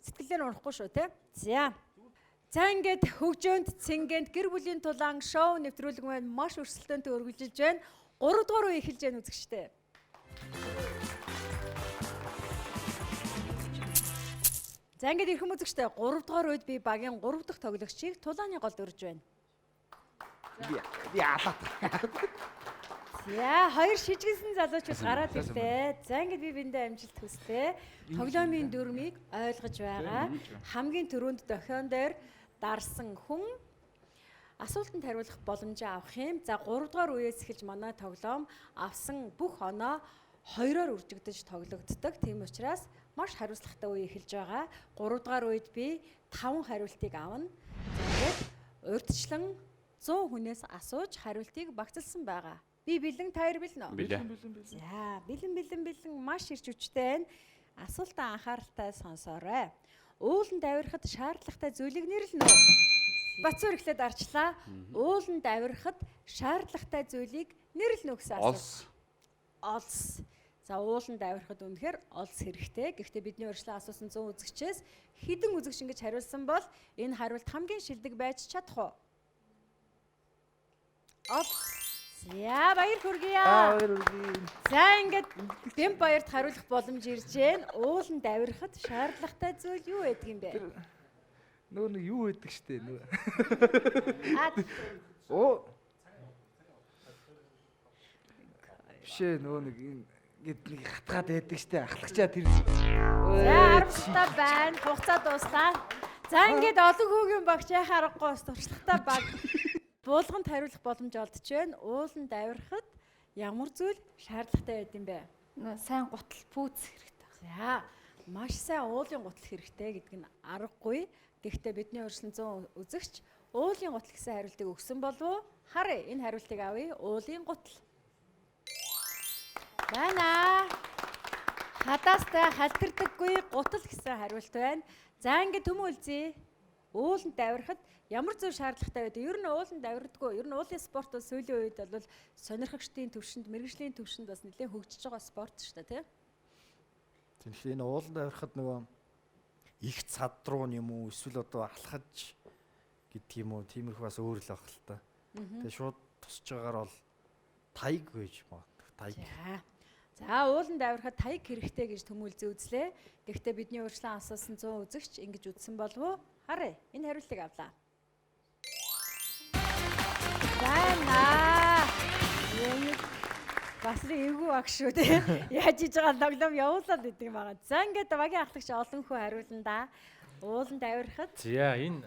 Speaker 1: Сэтгэлээр унахгүй шүү те. За ингээд хөгжөөнд цэнгэнд гэр бүлийн тулаан шоу нэвтрүүлэг маань маш өрсөлдөөнтэй үргэлжилж байна. 3 дугаар үе эхэлж байна үзэгчтэй. За ингээд ирэх үзэгчтэй 3 дугаар үед би багийн 3 дахь тоглогчийг тулааны голд өрж байна.
Speaker 7: Би алаад.
Speaker 1: За хоёр шижгэлсэн залуучууд гараад ирлээ. За ингээд би биндээ амжилт хүслээ. Тоглоомын дүрмийг ойлгож байгаа. Хамгийн түрүүнд дохион дээр дарсан хүн асуултанд хариулах боломжоо авах юм. За 3 дугаар үеэс эхэлж манай тоглоом авсан бүх оноо 2-оор үржигдэж тоглогддог. Тийм учраас маш хариуцлагатай үе эхэлж байгаа. 3 дугаар үед би 5 хариултыг авна. За ингээд урьдчилан 100 хүнээс асууж хариултыг багцлсан байгаа. Би бэлэн, таяр бэлэн үү? За, бэлэн маш ирж хүчтэй байна. Асуултаа анхааралтай сонсоорой. Ууланд авирахад шаардлагатай зүйлийг нэрлэнэ үү? Бацуур эхлээд арчлаа. Ууланд авирахад шаардлагатай зүйлийг нэрлэнэ үү гэсэн асуулт. Олс. За ууланд авирахад үнэхээр олс хэрэгтэй. Гэхдээ бидний урьдчилан асуусан 100 үзэгчээс хэдэн үзэгч ингэж хариулсан бол энэ хариулт хамгийн шилдэг байж чадах уу? Олс. За баяр хүргэе. За ингээд Бэм баярт хариулах боломж ирж байна. Ууланд авирахад шаардлагатай зүйл юу байдаг юм бэ?
Speaker 3: Нөө нэг юу байдаг штэ нөө.
Speaker 7: Оо. Бишээ нөө нэг ингээд нэг хатгаад байдаг штэ ахлагчаа тэр.
Speaker 1: За 10 та байна. Хугацаа дуслаа. За ингээд олон хүүгийн багч яхаа аргагүй бас туршлагатай баг. Буулганд хариулах боломж олдож байна. Ууланд авирахад ямар зүйл шаардлагатай байд юм бэ?
Speaker 4: Сайн гутал пүүц хэрэгтэй.
Speaker 1: За маш сайн уулын гутал хэрэгтэй гэдэг нь аргагүй. Гэхдээ бидний урьдчилан 100 үзэгч уулын гутал гэсэн хариултыг өгсөн болов уу? Харъя энэ хариултыг авъя. Уулын гутал. Байна. Хадаастай халтардаггүй гутал гэсэн хариулт байна. За ингээд төмөлзье. Ууланд авирахад ямар зүйл шаардлагатай байдаг? Ер нь ууланд авирдаггүй. Ер нь уулын спорт бол сүүлийн үед бол сонирхогчдын төвшөнд, мэргэжлийн төвшөнд бас нэлээд хөгжиж байгаа спорт шүү дээ, тийм.
Speaker 7: Тэгэхээр энэ ууланд авирахад нөгөө их цад руу юм уу эсвэл одоо алхаж гэдэг юм уу тиймэрхүү бас өөр л байх л та. Тэгээ шууд тусч байгаагаар бол тайг байж магадгүй. Тайг.
Speaker 1: За ууланд авирахад тайг хэрэгтэй гэж төмөлзөө үзлээ. Гэхдээ бидний урьдчилан асуусан 100 үзэгч ингэж үзсэн болов уу? Харъя. Энэ хариултыг авлаа. Байна. Бас эвгүй баг шүү дээ. Яаж хийж байгаа тоглоом явуулаад идэг юм байгаа. За ингээд багийн ахлагч олон хөө хариулна да. Ууланд авирахад.
Speaker 5: За энэ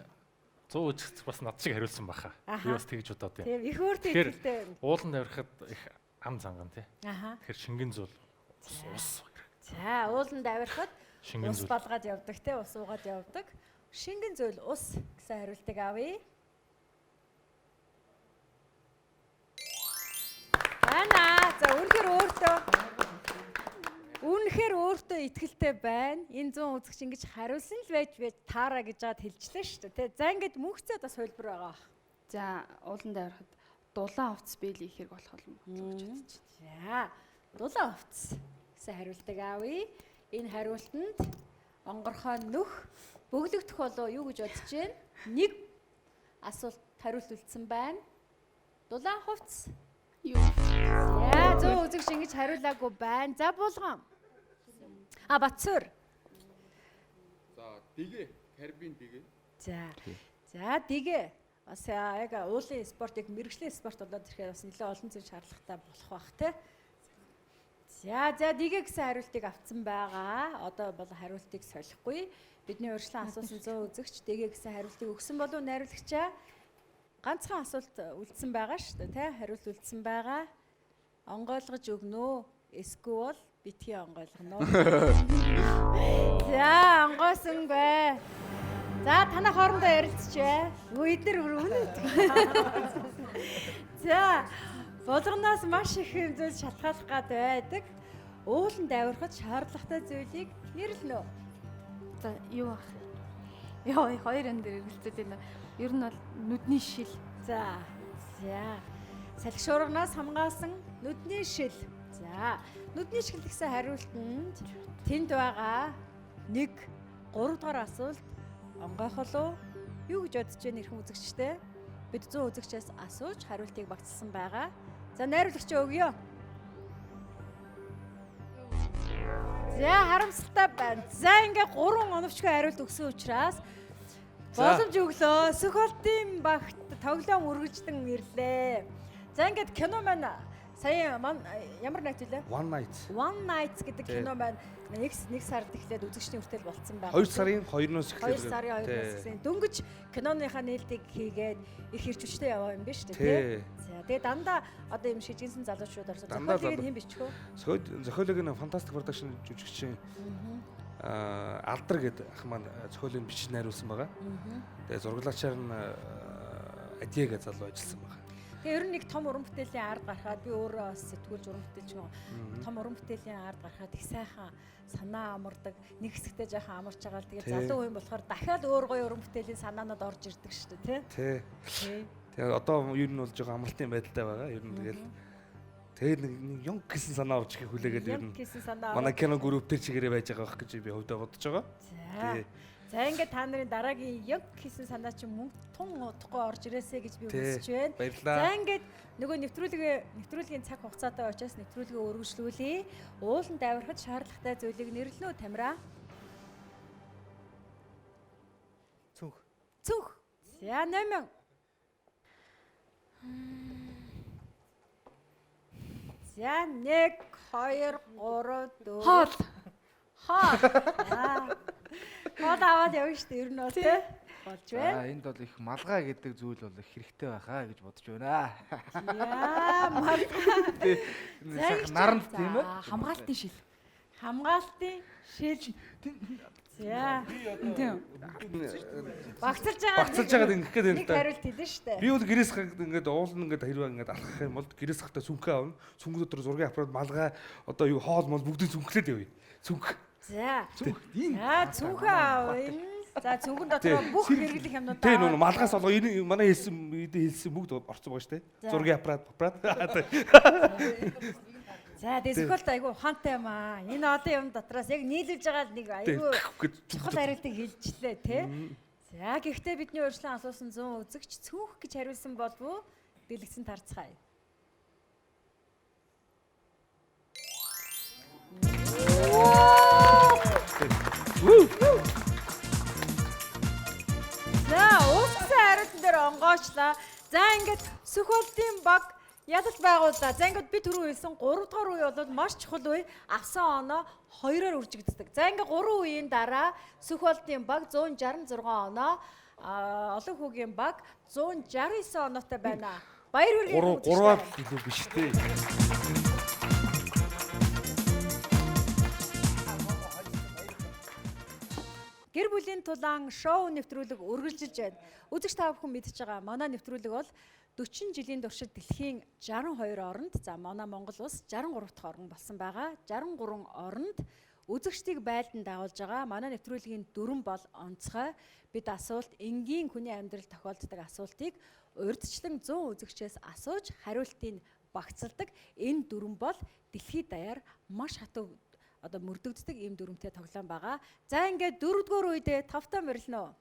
Speaker 5: 100 үзэгч бас над шиг хариулсан баха. Би бас тэгж бодоод байна.
Speaker 1: Тийм их өөртөө ихтэй.
Speaker 5: Ууланд авирахад их ам занган тий. Тэгэхээр шингэн зүйл ус.
Speaker 1: За ууланд авирахад
Speaker 5: шингэн
Speaker 1: ус
Speaker 5: зүйл
Speaker 1: балгаад явдаг тий. Ус уугаад явдаг. Шингэн зүйл ус гэсэн хариултыг авъя. Ана за үнэхээр өөртөө итгэлтэй байна. Энэ 100 үзэгч ингэж хариулсан л байж таараа гэж хаад хэлжлээ шүү дээ. За ингээд мөнхцөөд бас хөлбөр байгаа.
Speaker 8: За ууланд авирахад дулаан хувцс биелийн ихэрэг болох юм гэж бодож
Speaker 1: За
Speaker 8: байна.
Speaker 1: дулаан хувцс гэсэн хариултыг авъя. Энэ хариултанд онгорхоо нөх бөглөгдөх болов юу гэж бодож байна? Нэг асуулт хариулт үлдсэн байна. Дулаан хувцс.
Speaker 8: Юу?
Speaker 1: Яа, зөө үзэгч ингэж хариулаагүй байна. За булган. Батсуур.
Speaker 6: За дэгэ карбин дэгэ.
Speaker 1: За дэгэ. Бас яг уулын спортыг мэрэгжлийн спорт болоод ирэхээр бас нэлээд олон зүйл шаардлагатай болох бах те. За дэгэ гэсэн хариултыг авсан байгаа. Одоо бол хариултыг солихгүй. Бидний урьдчилан асуусан 100 үзэгч дэгэ гэсэн хариултыг өгсөн болов найруулагчаа. Ганцхан асуулт үлдсэн байгаа шүү дээ тий. Хариулт үлдсэн байгаа. Онгойлгож өгнө. Эсвэл битгий онгойлгоно. За онгойсон бай. За танай хоорондоо ярилцчихвэ. Эдгээр өрөвнө. За болгоноос маш их юм зүйл шалтгаалах гад байдаг. Ууланд авирахад шаардлагатай зүйлийг нэрлэнэ.
Speaker 4: За юу ах? Яа, хоёр энэ дээр эргэлзээд байна. Ер нь бол нүдний шил.
Speaker 1: За. Салхишуургаас хамгаалсан нүдний шил. За. Нүдний шил гэсэн хариултанд тэнд байгаа 1 3 дахь асуулт онгойхолоо юу гэж бодож байна ирхэн үзэгчтэй? Бид 100 үзэгчээс асууж хариултыг багтсан байгаа. За найруулагч өгье. За харамсалтай байна. За ингээ 3 оновчгүй хариулт өгсөн учраас боломж өглөө. Сүхболтын багт тоглоом үргэлжлэн ирлээ. За ингээд кино маань сая ямар найт вэ?
Speaker 2: One Night.
Speaker 1: One Night гэдэг кино маань нэг сард эхлээд үзэгчдийн хүртэл болцсон байна.
Speaker 2: 2 сарын 2-оос эхлээд
Speaker 1: 2 сарын 2-оос эхлээд дөнгөж киноныхаа нээлтийг хийгээд их ирж хүчтэй яваа юм биш үү тий? За тэгээ дандаа одоо юм шижгэнсэн залуучууд орсон. Зохиолыг хэн бичгөө?
Speaker 2: Зохиолыг нь Fantastic Production жүжигчин Алдар гэдэг ах маань зохиолыг бичиж найруулсан байгаа. Тэгээ зураглаачаар нь Адьяга залуу ажилласан байгаа.
Speaker 1: Тэгээ ер нь нэг том уран бүтээлийн ард гарахад би өөрөө бас сэтгүүлж уран бүтээлч том уран бүтээлийн ард гарахад их сайхан санаа амардаг. Нэг хэсэгтээ жоохон амарч байгаа л тэгээ залуу хүн болохоор дахиад өөр гоё уран бүтээлийн санаанууд орж ирдэг шүү дээ тий. Тэгээ
Speaker 2: одоо ер нь бол жоохон амралтын байдалтай байгаа. Ер нь тэгээд нэг ёнг гэсэн санаа орж ихийг хүлээгээд ер нь манай кино групптэй чигээрээ байж байгаа байх гэж би хувьдаа бодож байгаа. За
Speaker 1: ингээд та нарын дараагийн ёг хийсэн санаа чинь мөнгө тун утгагүй орж ирээсэй гэж би хүсэж байна.
Speaker 2: Баярлалаа.
Speaker 1: За ингээд нөгөө нэвтрүүлгийн цаг хугацаатай учраас нэвтрүүлгээ өргөжлүүлье. Ууланд авирахад шаардлагатай зүйлийг нэрлэнэ үү Тамира? Цүнх. За 8. За 1 2 3 4
Speaker 8: Хоол.
Speaker 1: Хоол аваад явна шүү дээ ер нь бол тий. Болж байна.
Speaker 3: Энд бол их малгай гэдэг зүйл бол их хэрэгтэй байхаа гэж бодож байна.
Speaker 1: Яа, малгай.
Speaker 3: Наранд тийм ээ.
Speaker 8: Хамгаалтын шил.
Speaker 1: Хамгаалтын шил. За.
Speaker 8: Тийм.
Speaker 1: Багцалж
Speaker 2: байгаад ингэх гээд
Speaker 1: нэг хариулт хэлнэ шүү дээ.
Speaker 2: Би бол гэрээс ингээд уулын ингээд хэрвээ ингээд алхах юм бол гэрээс хахта сүнхээ авна. Сүнх дотор зургийг апраад малгай одоо юу хоол мол бүгдийг сүнхлээд явъя. Сүнх.
Speaker 1: За. Цүнхээ авъя. За цүнхэн дотор бүх хэрэглэх юмнууд
Speaker 2: аа. Тийм малгаас болоо энэ манай хэлсэн бүгд орцсон байгаа шүү дээ. Зургийн аппарат.
Speaker 1: За дэсгэлт айгу ухаантай юм аа. Энэ олон юм дотроос яг нийлүүлж байгаа нэг айгу чухал хариултыг хэлжлээ тий. За гэхдээ бидний урьдчилан асуусан 100 үзэгч цүнх гэж хариулсан болов уу? Дэлгэцэн тарцгаая. За уусгасан хариултан дээр онгоочлаа. За ингээд Сүхболтын баг ядаж байгууллаа. За ингээд би түрүү хэлсэн 3 дахь үе бол маш чухал үе. Авсан оноо 2-оор үржигддэг. За ингээд 3 үеийн дараа Сүхболтын баг 166 оноо, олон хүүгийн баг 169 оноотой байна. Баяр хүргэе.
Speaker 2: 3-аар илүү биш дээ.
Speaker 1: Гэр бүлийн тулаан шоу нэвтрүүлэг үргэлжилж байна. Үзэгч та бүхэн мэдж байгаа. Манай нэвтрүүлэг бол 40 жилийн туршид дэлхийн 62 оронд, за манай Монгол улс 63 дахь орн болсон байгаа. 63 оронд үзэгчдийг байлдан дагуулж байгаа. Манай нэвтрүүлгийн дүрэн бол онцгой. Бид асуулт энгийн хүний амьдралд тохиолддог асуултыг урьдчилан 100 үзэгчээс асууж хариултыг багцалдаг. Энэ дүрэн бол дэлхийд даяар маш хатуу одоо мөрдөгддөг ийм дүрмтэй тоглоом байгаа. За ингээд дөрөвдүгээр үедээ тавтаа морилно.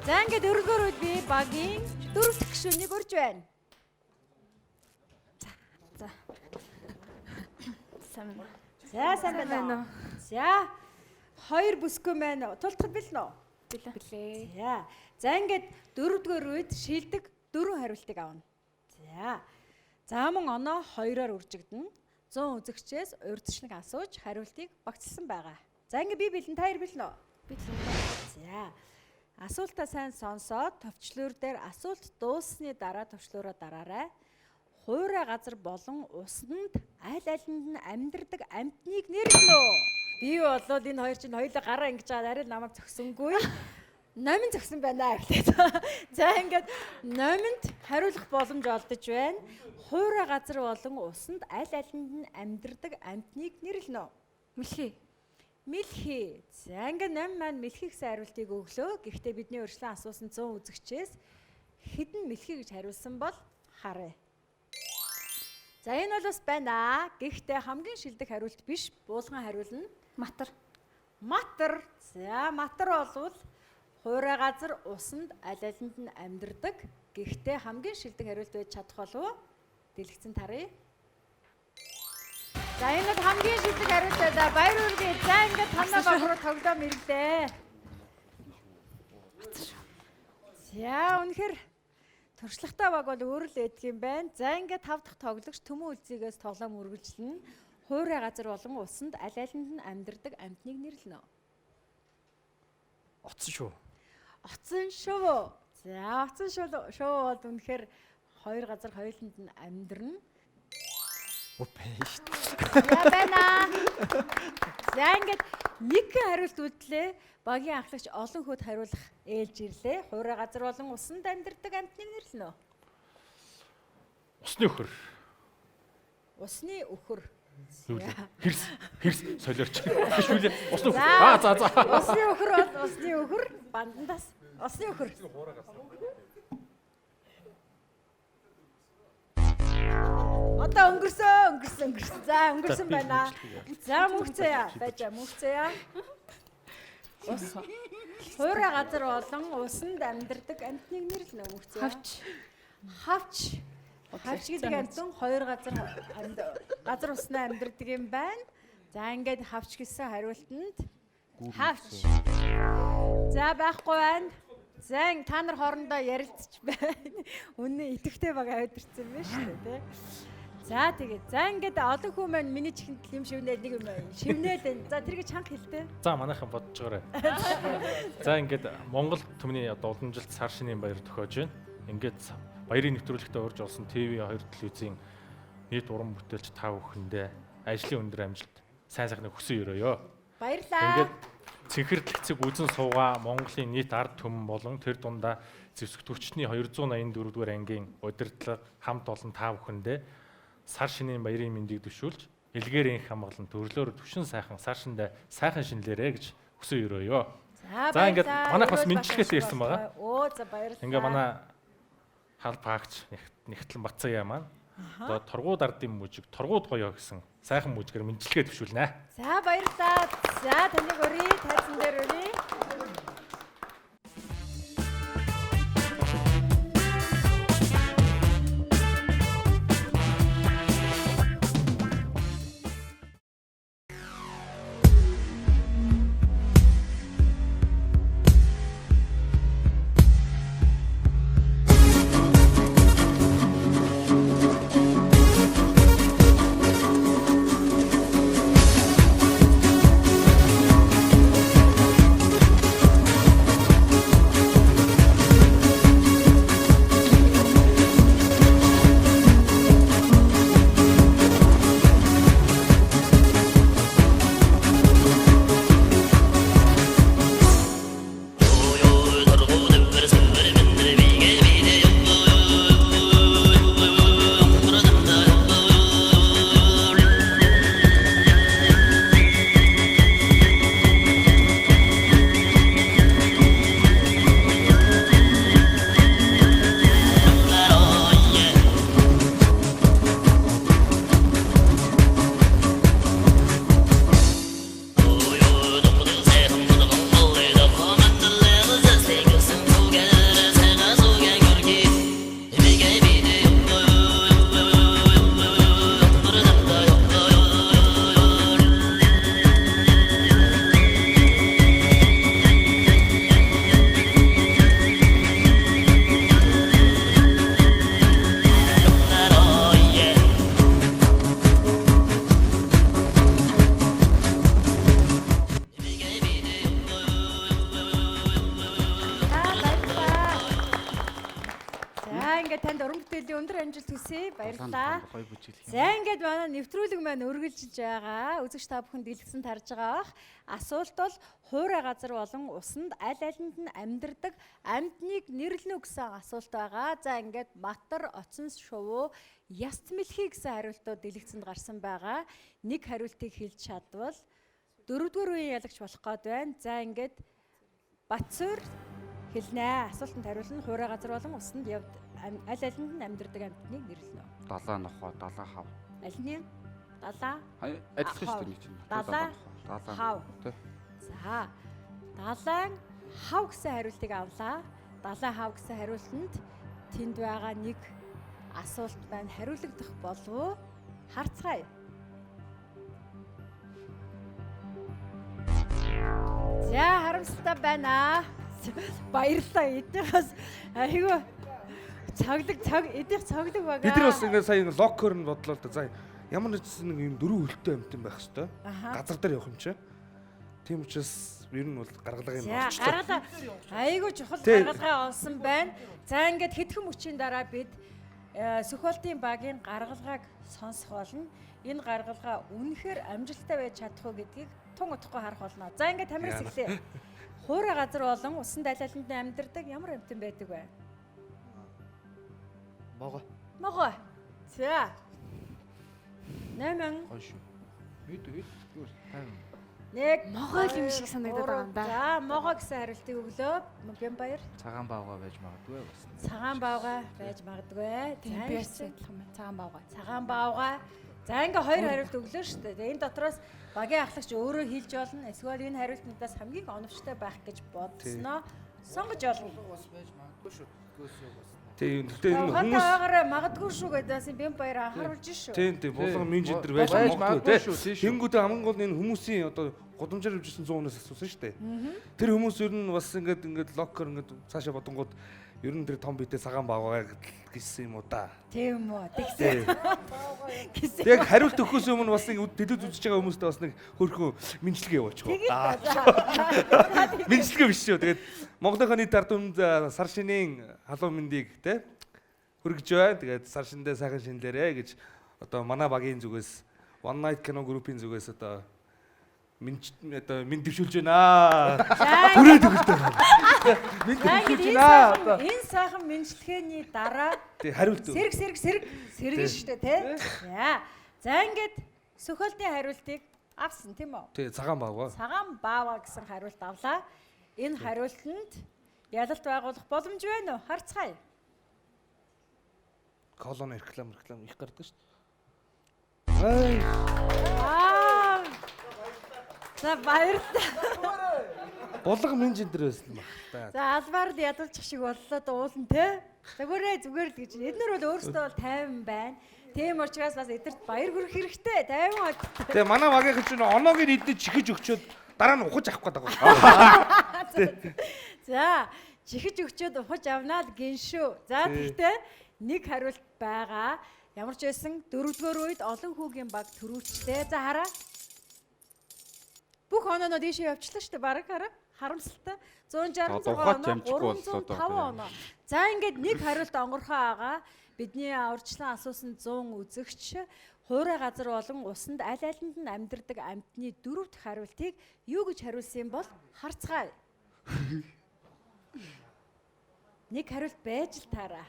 Speaker 1: За ингээд дөрөвдүгээр үед би багийн дөрөв дахь гишүүнийг урьж байна.
Speaker 4: За. Сайн.
Speaker 1: За сайн байна уу? За 2 бүсгүй маань тултахад бэлнэ үү?
Speaker 4: Билээ.
Speaker 1: За ингээд дөрөвдүгээр үед шилдэг 4 хариултыг авна. За мөн оноо 2-оор үржигдэнэ. 100 үзэгчээс урьдчилан асууж хариултыг багцлсан байгаа. За ингээд би бэлэн, та хоёр бэлнэ үү? За асуултаа сайн сонсоод товчлуур дээр асуулт дууссаны дараа товчлуураа дараарай. Хуурай газар болон усанд аль алинд нь амьдардаг амьтныг нэрлэнэ үү? Би болоод энэ хоёр чинь хоёулаа гараа ингэж байгаа арай намайг зөксөнгүй. Номин зөксөн байна гэхлээ. За ингээд номинд хариулах боломж олдож байна. Хуурай газар болон усанд аль алинд нь амьдардаг амьтныг нэрлэнэ үү?
Speaker 4: Мэлхий.
Speaker 1: Мэлхий. За ингээд ном маань мэлхий гэсэн хариултыг өглөө. Гэхдээ бидний урьдчилан асуусан 100 үзэгчээс хэдэн мэлхий гэж хариулсан бол харъя. За энэ бол бас байна. Гэхдээ хамгийн шилдэг хариулт биш. Буулган хариулна.
Speaker 4: Матар.
Speaker 1: Матар. За матар болвол хуурай газар усанд аль алинд нь амьдардаг. Гэхдээ хамгийн шилдэг хариулт байж чадах болов уу? Дэлгэцэн таръя. За энэ бол хамгийн шилдэг хариулт байлаа. Баяр хүргэе. За ингээд танаа баг руу тоглоом ирлээ. За үнэхээр туршлагатай баг бол өөр л эдэг юм байна. За ингээд 5 дахь тоглогч Төмөн үлзийгээс тоглоом үргэлжлэнэ. Хуурай газар болон усанд аль алинд нь амьдардаг амьтныг нэрлэнэ.
Speaker 7: Оцсон шүү.
Speaker 1: Оцсон шүү. За оцсон шүү бол үнэхээр хоёр газар хоёуланд нь амьдрна.
Speaker 7: Байна шүү.
Speaker 1: За байна. За ингээд нэг хариулт үлдлээ. Багийн ахлагч олон хүд хариулах ээлж ирлээ. Хуурай газар болон усанд амьдардаг амьтныг нэрлэнэ.
Speaker 5: Усны өхөр.
Speaker 1: Усны өхөр.
Speaker 5: Хэрс солиорч. Шүүлээ. Усны өхөр. За.
Speaker 1: Усны өхөр бол усны өхөр бандандас. Усны өхөр. Одоо өнгөрсөн. За өнгөрсөн байна. За мөхцөө байж мөхцөө. Хуурай газар болон усанд амьдардаг амьтныг нэрлэнэ мөхцөө. Хавч. Хавч гэдэг амьтан хоёр газар уснаа амьдардаг юм байна. За ингээд хавч гэсэн хариултанд хавч. За байхгүй байна. За та нар хоорондоо ярилцж байна. Үнэн идэвхтэй байгаа өдөрцөн байна шүү дээ. За тэгээд за ингээд олон хүн маань миний чихэнд юм шивнээд нэг юм шивнээд байна. За тэргээ чанга хэлтэй.
Speaker 5: За манайхан бодож байгаарай. За ингээд Монгол түмний одоо уламжилт сар шинийн баяр төхөж байна. Ингээд баярын нэвтрүүлэгтээ урьж олсон ТV2 телевизийн нийт уран бүтээлч 5 хүндээ ажлын өндөр амжилт сайн сайхныг хүсэн өрөөё.
Speaker 1: Баярлалаа.
Speaker 5: Ингээд цэнхэрлэгцэг үзэн суугаа Монголын нийт ард түмэн болон тэр дундаа зэвсэгтгөгчдний 284-р ангийн удирдлага хамт олон 5 хүндээ сар шинийн баярын мэндийг төшүүлж элгээрийн хамгаалан төрлөөр төвшин сайхан сар шиндээ сайхан шинлээрэ гэж хүсэн өрөөё. За ингээд манайх бас мэдчилгээтэй ирсэн байгаа.
Speaker 1: Оо за баярлалаа.
Speaker 5: Ингээ манай халбаагч нэгтлэн Бацаяа маань одоо торгууд ардын мужиг торгууд гоёо гэсэн сайхан мужигээр мэдчилгээ төвшүүлнэ.
Speaker 1: За баярлалаа. За таныг өрий тайзан дээр өрий. амжилт хүсье. Баярлалаа.
Speaker 3: Гой бүжиглэх юм.
Speaker 1: За ингээд манай нэвтрүүлэг маань үргэлжилж байгаа. Үзэгч та бүхэн дэлгэцэн тарж байгаа бах. Асуулт бол хуурай газар болон усанд аль алинд нь амьдардаг амьтныг нэрлэнэ гэсэн асуулт байгаа. За ингээд матар, оцон шувуу, яст мэлхий гэсэн хариултууд дэлгэцэнд гарсан байгаа. Нэг хариултыг хэлж чадвал дөрөвдүгээр үеийн ялагч болох гээд байна. За ингээд Батсуур хэлнэ. Асуултанд хариулна. Хуурай газар болон усанд аль алинд нь амьдардаг амьтныг нэрлэнэ.
Speaker 6: Далаа нохоо, далаа хав.
Speaker 1: Аль нь? Далаа.
Speaker 6: Адилхан шүү дээ нэг чинь.
Speaker 1: Далаа. Хав.
Speaker 6: Тэ.
Speaker 1: За. Далайн хав гэсэн хариултыг авлаа. Далайн хав гэсэн хариултанд тэнд байгаа нэг асуулт байна. Хариулагдах болов уу? Харцгаая. За, харамсалтай байна. Баярлалаа. Эднээс айгүй эдних цоглог байгаа.
Speaker 2: Бид нар бас ингээд сая локер нь бодлоо л да. За ямар нэгэн нэг юм дөрөв хөлтэй амтан байх хэвээр. Газар дээр явах юм чи. Тийм учраас ер нь бол гаргалагын болчихлоо.
Speaker 1: Гаргалаа. Айгүй чухал гаргалгаа олсон байна. За ингээд хэдхэн мөчийн дараа бид Сүхболтын багийн гаргалгааг сонсох болно. Энэ гаргалгаа үнэхээр амжилттай байж чадах уу гэдгийг тун утгагүй харах болно. За ингээд тамираас эхлэе. Хуурай газар болон усанд аль алинд амьдардаг ямар амьтан байдаг вэ? Могой. За. 8.
Speaker 3: Гой шүү. Хэд
Speaker 1: Нэг
Speaker 4: Могой юм шиг санагдаад байгаа юм да.
Speaker 1: За, могой гэсэн хариултыг өглөө. Бямбаяр.
Speaker 3: цагаан баавга байж магадгүй бас.
Speaker 1: Цагаан баавга байж магадгүй.
Speaker 4: Тийм би бас адилхан байна. Цагаан баавга.
Speaker 1: Цагаан баавга. За ингээ хоёр хариулт өглөө шүү дээ. Энэ дотроос багийн ахлагч өөрөө хэлж болно. Эсвэл энэ хариултнуудаас хамгийн оновчтой байх гэж бодсноо сонгож олно.
Speaker 3: Бас байж магадгүй шүү.
Speaker 2: Тийм. Гэтэ энэ хүмүүс
Speaker 1: Хатаагаар магадгүй шүү гэдээс бям баяр анхааруулж шүү.
Speaker 2: тийм булган минж энэ төр байж магадгүй тийм. Тэнгүүдээ хамгийн гол энэ хүмүүсийн одоо гудамжаар хөвжсэн 100-аас асуусан шүү дээ. Тэр хүмүүс ер нь бас ингээд локер ингээд цаашаа бодонгууд ер нь тэр том битэй цагаан баавгаа гэсэн юм уу да.
Speaker 1: Тийм үү. Тэгсэн.
Speaker 2: Яг хариулт өгөхөөс өмнө бас нэг тэдэд үзэж байгаа хүмүүстээ бас нэг хөрхөн мэдлэгээ явуулчих. Мэдлэгээ биш шүү. Тэгээд Монголынхаа нийт ард түмэнд сар шинийн халуун мэндийг те хүргэж байна. Тэгээд сар шиндээ сайхан шинэлээрэ гэж одоо манай багийн зүгээс One Night кино группийн зүгээс одоо минь дэвшүүлж байна. Түрээ төгөлтэй. Минь дэвшүүлж байна.
Speaker 1: Энэ сайхан мэдлэгээний дараа
Speaker 2: тий хариулт.
Speaker 1: Сэрэг шүү дээ тий. За ингээд Сүхболтын хариултыг авсан тийм үү?
Speaker 2: Тий цагаан баавга.
Speaker 1: Цагаан баавга гэсэн хариулт авлаа. Энэ хариултанд ялалт байгуулах боломж байна уу? Харцгаая.
Speaker 2: Колон реклам их гардаг шүү дээ.
Speaker 1: За баярлалаа.
Speaker 2: Булга минж энэ төр байсан юм байна.
Speaker 1: За албаар л ядуулчих шиг боллоо дуулна те. Зүгээр л гэж. Эднэр бол өөрсдөө бол тайван байна. Тийм учраас бас эдэрт баяр хүрэх хэрэгтэй. Тайван.
Speaker 2: Тэгээ манай багийнхан ч оноогийн эднэ чихэж өгчөөд дараа нь ухаж авах гэдэг байна.
Speaker 1: За чихэж өгчөөд ухаж авнаа л гин шүү. За тэгтээ нэг хариулт байгаа. Ямар ч байсан 4-р үед олон хүүгийн баг төрүүлжтэй. За хараа. Бүх онооноо дээшээ явчлаа шүү дээ. Бараг хараа. Харамсалтай. 166 оноо, 305 оноо. За ингээд нэг хариулт онгорхоо байгаа. Бидний урьдчилан асуусан 100 үзэгч хуурай газар болон усанд аль алинд нь амьдардаг амьтны 4 дахь хариултыг юу гэж хариулсан юм бол харцгаая. Нэг хариулт байж л таараа.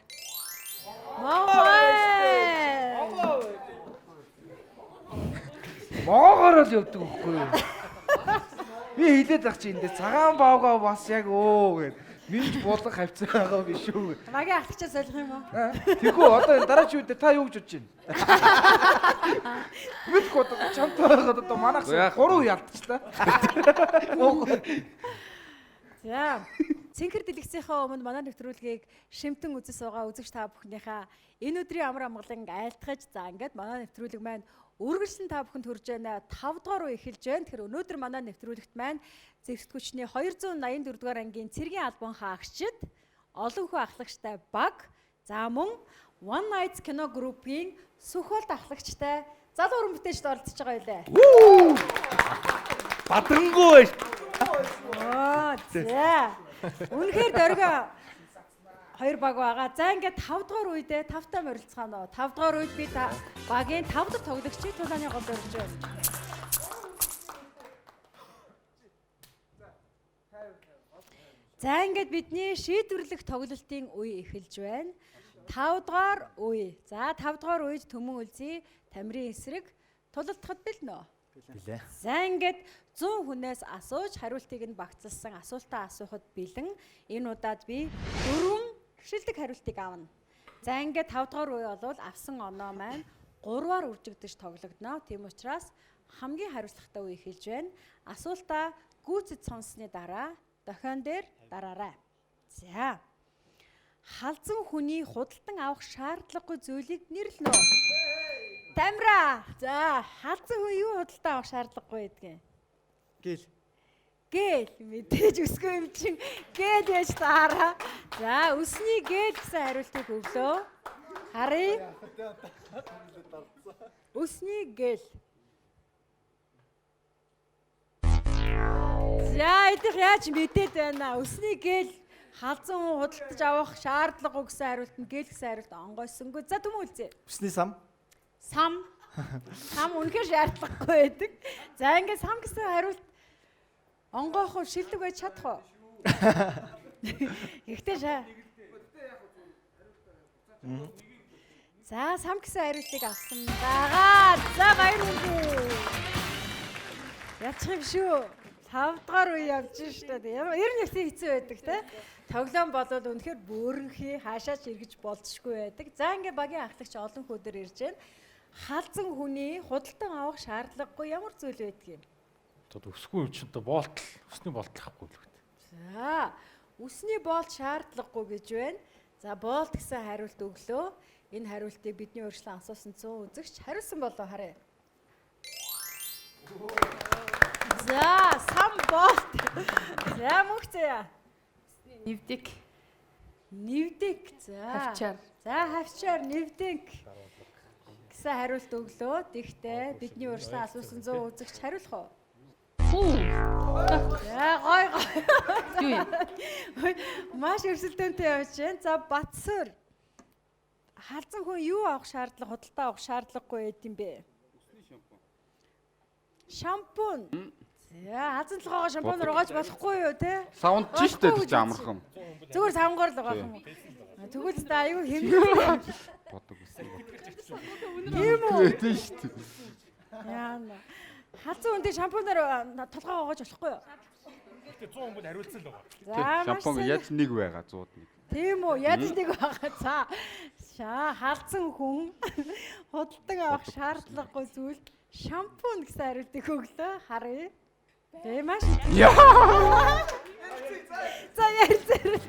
Speaker 3: Могоогоор л явдаг байхгүй юу? Би хилээд ах чи эндээ цагаан баавга бас яг өө гэд минж булгах хавцаа байгаа биш үү?
Speaker 1: Магийн ахлагчаас ойлгох юм уу?
Speaker 3: Тэгэхгүй одоо дараагийн үед та юу гэж бодож байна? Мэдгүй одоо чамд байгаад одоо манайх 3 ялдчихлаа.
Speaker 1: За. Цэнхэр дэлгэцийнхаа өмнө манай нэвтрүүлгийг шимтэн үзэж байгаа үзэгч та бүхнийхээ энэ өдрийн амар амгалан айлтгаж за ингээд манай нэвтрүүлэг маань үргэлжлэн та бүхэнд хүрж байна. 5 дугаар руу эхэлж байна. Тэгэхээр өнөөдөр манай нэвтрүүлэгт маань зэвсэгтгүүчний 284 дугаар ангийн цэргийн албан хаагчид олон хүү ахлагчтай баг за мөн One Night кино группийн Сүхболт ахлагчтай залуу уран бүтээлчд оролцож байгаа байлээ.
Speaker 2: Бадрангуй.
Speaker 1: За. Үнэхээр дөргөө 2 баг байгаа. За ингээд 5 дугаар үедээ 5-таа морилцгаано. 5 дугаар үед би багийн 5 дахь тоглогчийг тулааны гол өрж байна. За ингээд бидний шийдвэрлэх тоглолтын үе эхэлж байна. 5 дугаар үе. За 5 дугаар үед төмөн үлзий Тамирын эсрэг тулалдахад бэлнэ.
Speaker 7: Билээ.
Speaker 1: За ингээд 100 хүнээс асууж хариултыг нь багцлсан асуултаа асуухад бэлэн. Энэ удаад би 4 шилдэг хариултыг авна. За ингээд 5 дугаар үе бол авсан оноо маань 3-аар үржигдэж тоглогдно. Тийм учраас хамгийн хариуцлагатай үе эхэлж байна. Асуултаа гүйцэд сонссны дараа дохион дээр дараарай. За. Халзан хүний худалдан авах шаардлагагүй зүйлийг нэрлэнэ. Тамира. За, халзан хүн юу худалдан авах шаардлагагүй гэдгийг?
Speaker 7: Гэл.
Speaker 1: Гэл мэдээж өсгөө юм чинь гэл яаж таараа. За, өсний гэл гэсэн хариултыг өглөө. Харъя. Өсний гэл. За, эдгээр яаж мэдээд байна? Өсний гэл халзан хүн худалдаж авах шаардлагагүй гэсэн хариулт нь гэл гэсэн хариулт онгойсонгүй. За, түм үлзээ.
Speaker 7: Өсний сам.
Speaker 1: Сам. Сам үнэхээр шаардлагагүй байдаг. За ингээд сам гэсэн хариулт онгойх уу шилдэг байж чадах уу? Ихтэй шаа. За сам гэсэн хариултыг авсан байгаа. За баяр хүргэе. Яачих юм шүү. 5 дугаар үе явж шүү дээ. Ер нь хэцүү байдаг те. Тоглоом болоод үнэхээр бөөрөнхий хаашаач эргэж болцшгүй байдаг. За ингээд багийн ахлагч олон хөөдөр ирж байна. Халзан хүний худалдан авах шаардлагагүй ямар зүйл байдгийг.
Speaker 5: Одоо өсгүй юм чинь болтол, өсний болтол авахгүй л үү.
Speaker 1: За, өсний болт шаардлагагүй гэж байна. За, болт гэсэн хариулт өглөө. Энэ хариултыг бидний өөрчлөн асуусан 100 үзэгч хариулсан болоо харъя. За, сам болт. За, мөхцөө.
Speaker 8: Нэвдэг.
Speaker 1: Нэвдэг. За.
Speaker 8: Хавчаар.
Speaker 1: За, хавчаар нэвдэг. Гэсэн хариулт өглөө. Тэгтээ бидний урьдчилан асуусан 100 үзэгч хариулах уу? За гой.
Speaker 8: Юу юм?
Speaker 1: Маш өрсөлдөөнтэй явж байна. За Батсүр. Халзан хүн юу авах шаардлага, худалдаа авах шаардлагагүй байд юм бэ? Шампунь. За хазан толгоогоо шампунаар угааж болохгүй юу те?
Speaker 6: Саунд ч штэ гэж амархан.
Speaker 1: Зүгээр савнгаар л угаах юм. Тэгвэл та аюу хэмнээ.
Speaker 6: Бодог үсэн.
Speaker 1: Тийм үү?
Speaker 6: Тийм штэ.
Speaker 1: Яана. Халзан хүндээ шампунаар толгоо угааж болохгүй юу?
Speaker 5: Гэтэ 100 хүн бол хариулсан л байгаа.
Speaker 1: За
Speaker 6: Шампунь яаж нэг байгаа 100-д нэг.
Speaker 1: Тийм үү? Яаж нэг байгаа. За халзан хүн худалдан авах шаардлагагүй зүйл шампунь гэсэн хариултыг өглөө. Харъя. Тэ маш. За ярьцээ.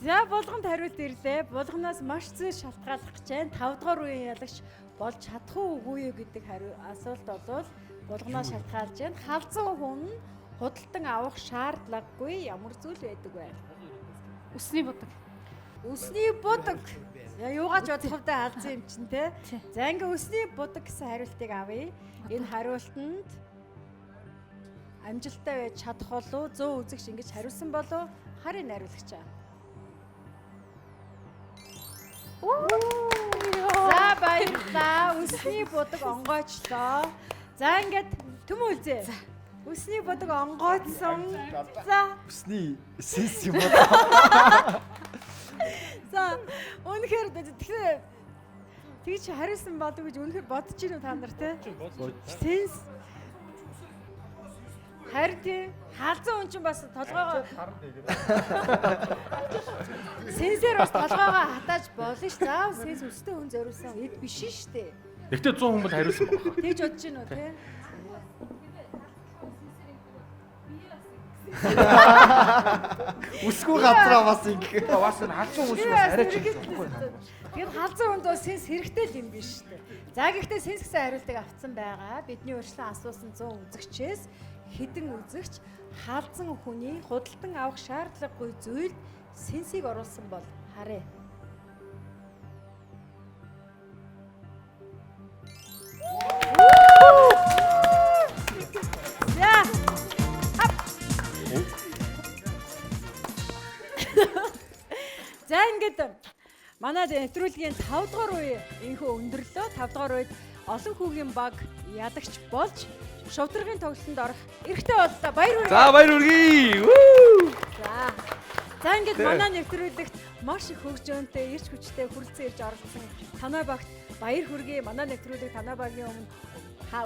Speaker 1: За болгонд хариулт ирлээ. Болгоноос маш зүйл шалтгааллах гэж байна. 5 дугаар үеийн ялагч болж чадах уугүй юу гэдэг асуулт бол болгоноос шалтгаалж байна. Халзан хүн худалдан авах шаардлагагүй ямар зүйл байдаг вэ?
Speaker 8: Өсний бодог.
Speaker 1: Өсний бодог. За юугаач бодох вэ халзан юм чинь те. За ингээ өсний бодог гэсэн хариултыг авъя. Энэ хариултанд амжилттай байж чадах болов 100 үзэгч ингэж хариулсан болов харин найруулагчаа. За баярлалаа. Өсний бодог онгойчлоо. За ингээд төмөлзээ. Өсний бодог онгойцсон. За.
Speaker 7: Өсний сэнс юм уу?
Speaker 1: За үнэхээр тэгэхээр тэгж хариулсан болов гэж үнэхээр бодож байна уу та нар те? Сэнс. Харин халзан хүн чинь бас толгоогоо сэнсээр бас толгоогоо хатааж болно ш. Заав сэнс өстэй хүн зориулсан эд биш штэ.
Speaker 5: Гэтэ 100 хүн бол хариулсан байгаа.
Speaker 1: Тэгж бодож байна уу те?
Speaker 7: Үсгүй газраа бас ингэ.
Speaker 3: Бас энэ халзан хүмүүс бас арайч болохгүй.
Speaker 1: Тэгээд халзан хүнд бас сэнс хэрэгтэй л юм биш штэ. За гэхдээ сэнс гэсэн хариултыг авцсан байгаа. Бидний урьдчилан асуусан 100 үзэгчээс хэдэн үзэгч халзан хүний худалдан авах шаардлагагүй зүйлд сэнсийг оруулсан бол харъя. За. Манай нэвтрүүлгийн 5 дугаар үе энхүү өндөрлөө. 5 дугаар үед олон хүүгийн баг ялагч болж шувдрагын тоглолтод орох эрхтэй боллоо. Баяр хүргэе.
Speaker 2: За баяр хүргэе.
Speaker 1: За ингээд манай нэвтрүүлэгт маш их хөгжөөнтэй, эрч хүчтэй хүрэлцэн ирж оролцсон танай багт баяр хүргэе. Манай нэвтрүүлэг танай багийн өмнө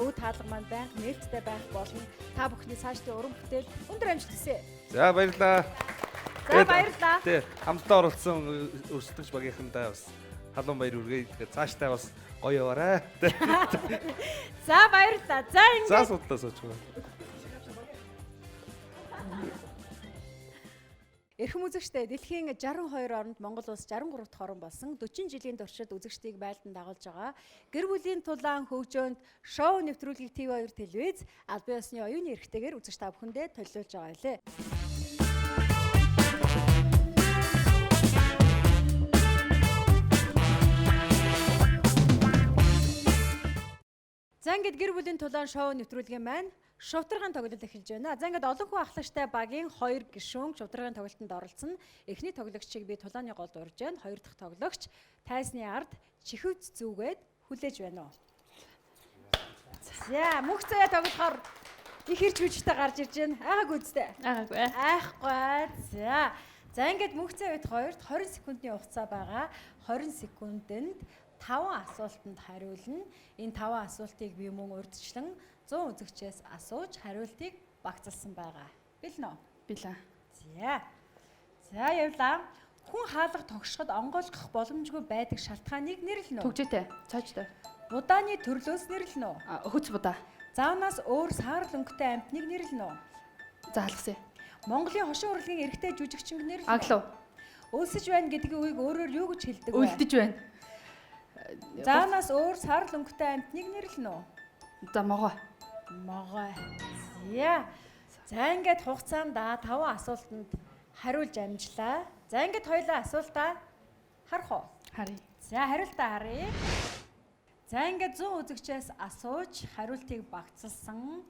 Speaker 1: үд хаалга маань байнга нээлттэй байх болно. Та бүхний цаашдын уран бүтээл өндөр амжилт хүсье.
Speaker 2: За баярлалаа.
Speaker 1: За баярлалаа.
Speaker 2: Тэ хамтдаа оролцсон өрсөлдөгч багийнхандаа бас халуун баяр хүргэе. Тэгээд цаашдаа бас гоё яваарай.
Speaker 1: За баярлалаа. За ингээд
Speaker 2: За судлаа сууч байна.
Speaker 1: Эрхэм үзэгчдээ дэлхийн 62 оронд Монгол улс 63 дахь орн болсон 40 жилийн туршид үзэгчдийг байлдан дагуулж байгаа. Гэр бүлийн тулаан хөгжөөнд шоу нэвтрүүлгийг TV2 телевиз аль бие усны оюуны эрхтэйгээр үзэгч та бүхэндээ төлөвлөж байгаа билээ. За ингээд гэр бүлийн тулаан шоу нэвтрүүлгийн маань шувдрагын тоглолт эхэлж байна. За ингээд олон хүн ахлагчтай багийн 2 гишүүн шувдрагын тоглолтод оролцсон. Эхний тоглогчийг би тулааны голд урьж байна. Хоёр дахь тоглогч тайсны ард чихвц зүгээд хүлээж байна уу. За мөнх цая тоглохоор их ирж хүчтэй гарч ирж байна. Айгаагүй үстэй.
Speaker 4: Айгаагүй.
Speaker 1: Айхгүй. За ингээд мөнх цай үед хоёрт 20 секундын хугацаа байгаа. 20 секундэд 5 асуултанд хариулна. Энэ 5 асуултыг би мөн урьдчилан 100 үзэгчээс асууж хариултыг багцлсан байгаа. Билнэ үү?
Speaker 8: Билээ.
Speaker 1: За явлаа. Хүн хаалга тогшоход онгойлгох боломжгүй байдаг шалтгааныг нэрлэнэ үү?
Speaker 8: Төгжөөтэй. Цааштай.
Speaker 1: Будааны төрлөөс нэрлэнэ үү?
Speaker 8: Хөц будаа.
Speaker 1: Заанаас өөр саарл өнгөтэй амьтныг нэрлэнэ үү?
Speaker 8: За алгасаа.
Speaker 1: Монголын хошин урлагийн эрэгтэй жүжигчин нэрлэнэ үү?
Speaker 8: Аглуу.
Speaker 1: Өлсөж байна гэдгийг үгийг өөрөөр юу гэж хэлдэг вэ?
Speaker 8: Үлдэж байна.
Speaker 1: Заанаас өөр саарл өнгөтэй амьтныг нэрлэнэ үү?
Speaker 8: За могоо.
Speaker 1: Могоо. За ингээд хугацаанд 5 асуултанд хариулж амжлаа. За ингээд хоёулаа асуултаа харах уу?
Speaker 8: Харъя.
Speaker 1: За хариултаа харъя. За ингээд 100 үзэгчээс асууж хариултыг багцлсан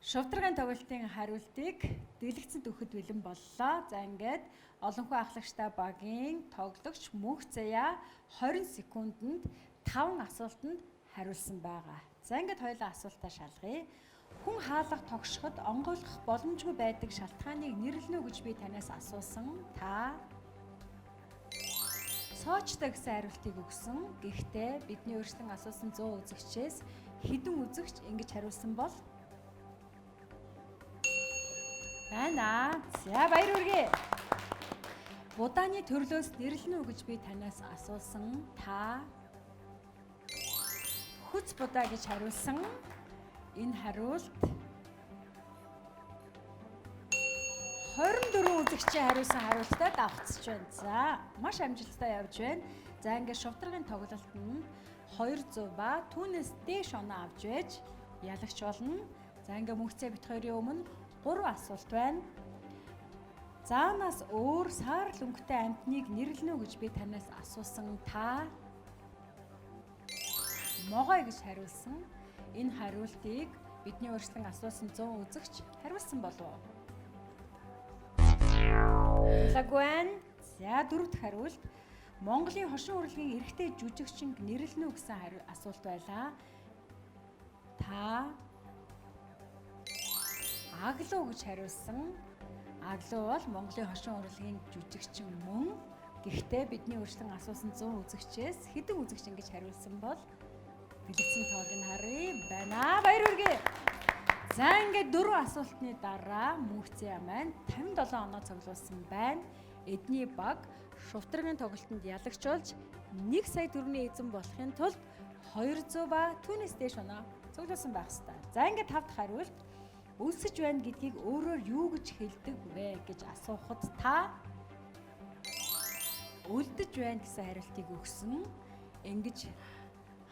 Speaker 1: шувдрагын тоглолтын хариултыг дэлгэцэнд өгөхөд бэлэн боллоо. За ингээд олон хүн ахлагчтай багийн тоглогч мөнх заяа 20 секундэд 5 асуултанд хариулсан байгаа. За ингээд хоёулаа асуултаа шалгая. Хүн хаалга тогшоход онгойлгох боломжгүй байдаг шалтгааныг нэрлэнэ үү гэж би танаас асуусан. Та соочтой гэсэн хариултыг өгсөн. Гэхдээ бидний өөрсдөн асуусан 100 үзэгчээс хэдэн үзэгч ингэж хариулсан бол? Байна. За баяр хүргэе. Будааны төрлөөс нэрлэнэ үү гэж би танаас асуусан. Та хүч будаа гэж хариулсан. Энэ хариулт 24 үзэгчийн хариулсан хариултаа давхцаж байна. За маш амжилттай явж байна. За ингээд шувдрагын тоглолт нь 200 ба түүнээс дээш оноо авч байж ялагч болно. За ингээд мөнх цай бит хоёрын өмнө 3 асуулт байна. Заанаас өөр саарл өнгөтэй амьтныг нэрлэнэ үү гэж би танаас асуусан. Та могой гэж хариулсан. Энэ хариултыг бидний өөрсдөн асуусан 100 үзэгч хариулсан болов уу? Лагван. За дөрөв дэх хариулт. Монголын хошин урлагийн эрэгтэй жүжигчин нэрлэнэ үү гэсэн асуулт байлаа. Та аглуу гэж хариулсан. Аглуу бол Монголын хошин урлагийн жүжигчин мөн. Гэхдээ бидний өөрсдөн асуусан 100 үзэгчээс хэдэн үзэгч ингэж хариулсан бол? Дэлгэцэн тоог нь харъя. Байна. Баяр хүргэе. За ингээд 4 асуултны дараа мөнх заяа маань 57 оноо цуглуулсан байна. Эдний баг шувдрагын тоглолтод ялагч болж 1 сая төгрөгийн эзэн болохын тулд 200 ба түүнээс дээш оноо цуглуулсан байх ёстой. За ингээд 5 дахь хариулт өлсөж байна гэдгийг өөрөөр юу гэж хэлдэг вэ гэж асуухад та үлдэж байна гэсэн хариултыг өгсөн. Ингэж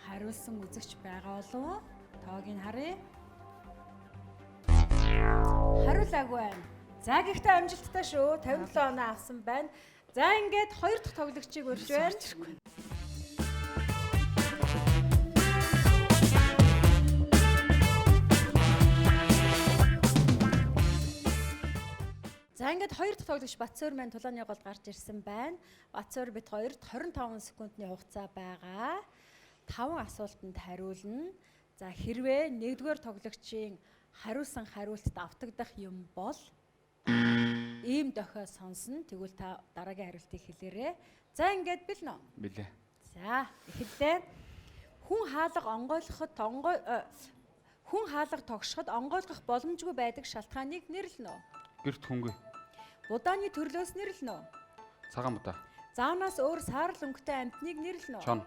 Speaker 1: хариулсан үзэгч байгаа болов уу? Тоог нь харъя. Хариулаагүй байна. За гэхдээ амжилттай шүү. 57 оноо авсан байна. За ингээд 2 дахь тоглогчийг урьж байна. За ингээд хоёр дахь тоглогч Батцуур маань тулааны голд гарч ирсэн байна. Батцуур бид хоёрт 25 секундны хугацаа байгаа. 5 асуултанд хариулна. За хэрвээ нэгдүгээр тоглогчийн хариулсан хариултад автагдах юм бол ийм дохио сонсно. Тэгвэл та дараагийн хариултыг хэлээрэй. За ингээд бэлнэ.
Speaker 6: Билээ.
Speaker 1: За эхэллээ. Хүн хаалга тогшоход онгойлгох боломжгүй байдаг шалтгааныг нэрлэнэ.
Speaker 6: Гэрт хөнгөө.
Speaker 1: Будааны төрлөөс нэрлэнэ.
Speaker 6: Цагаан будаа.
Speaker 1: Заанаас өөр саарл өнгөтэй амьтныг нэрлэнэ.
Speaker 6: Чон.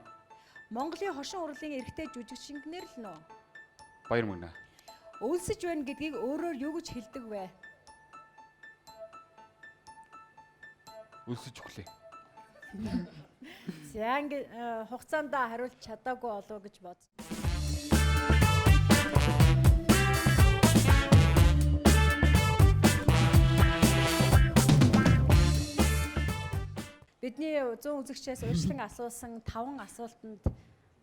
Speaker 1: Монголын хошин урлын эрэгтэй жүжигчинг нэрлэнэ.
Speaker 6: Баяр мөнгө.
Speaker 1: Өлсөж байна гэдгийг өөрөөр юу гэж хэлдэг вэ?
Speaker 6: Өлсөж өглөө.
Speaker 1: За ингээд хугацаанд хариулж чадаагүй болов гэж бод. Бидний 100 үзэгчээс урьдчилан асуусан 5 асуултанд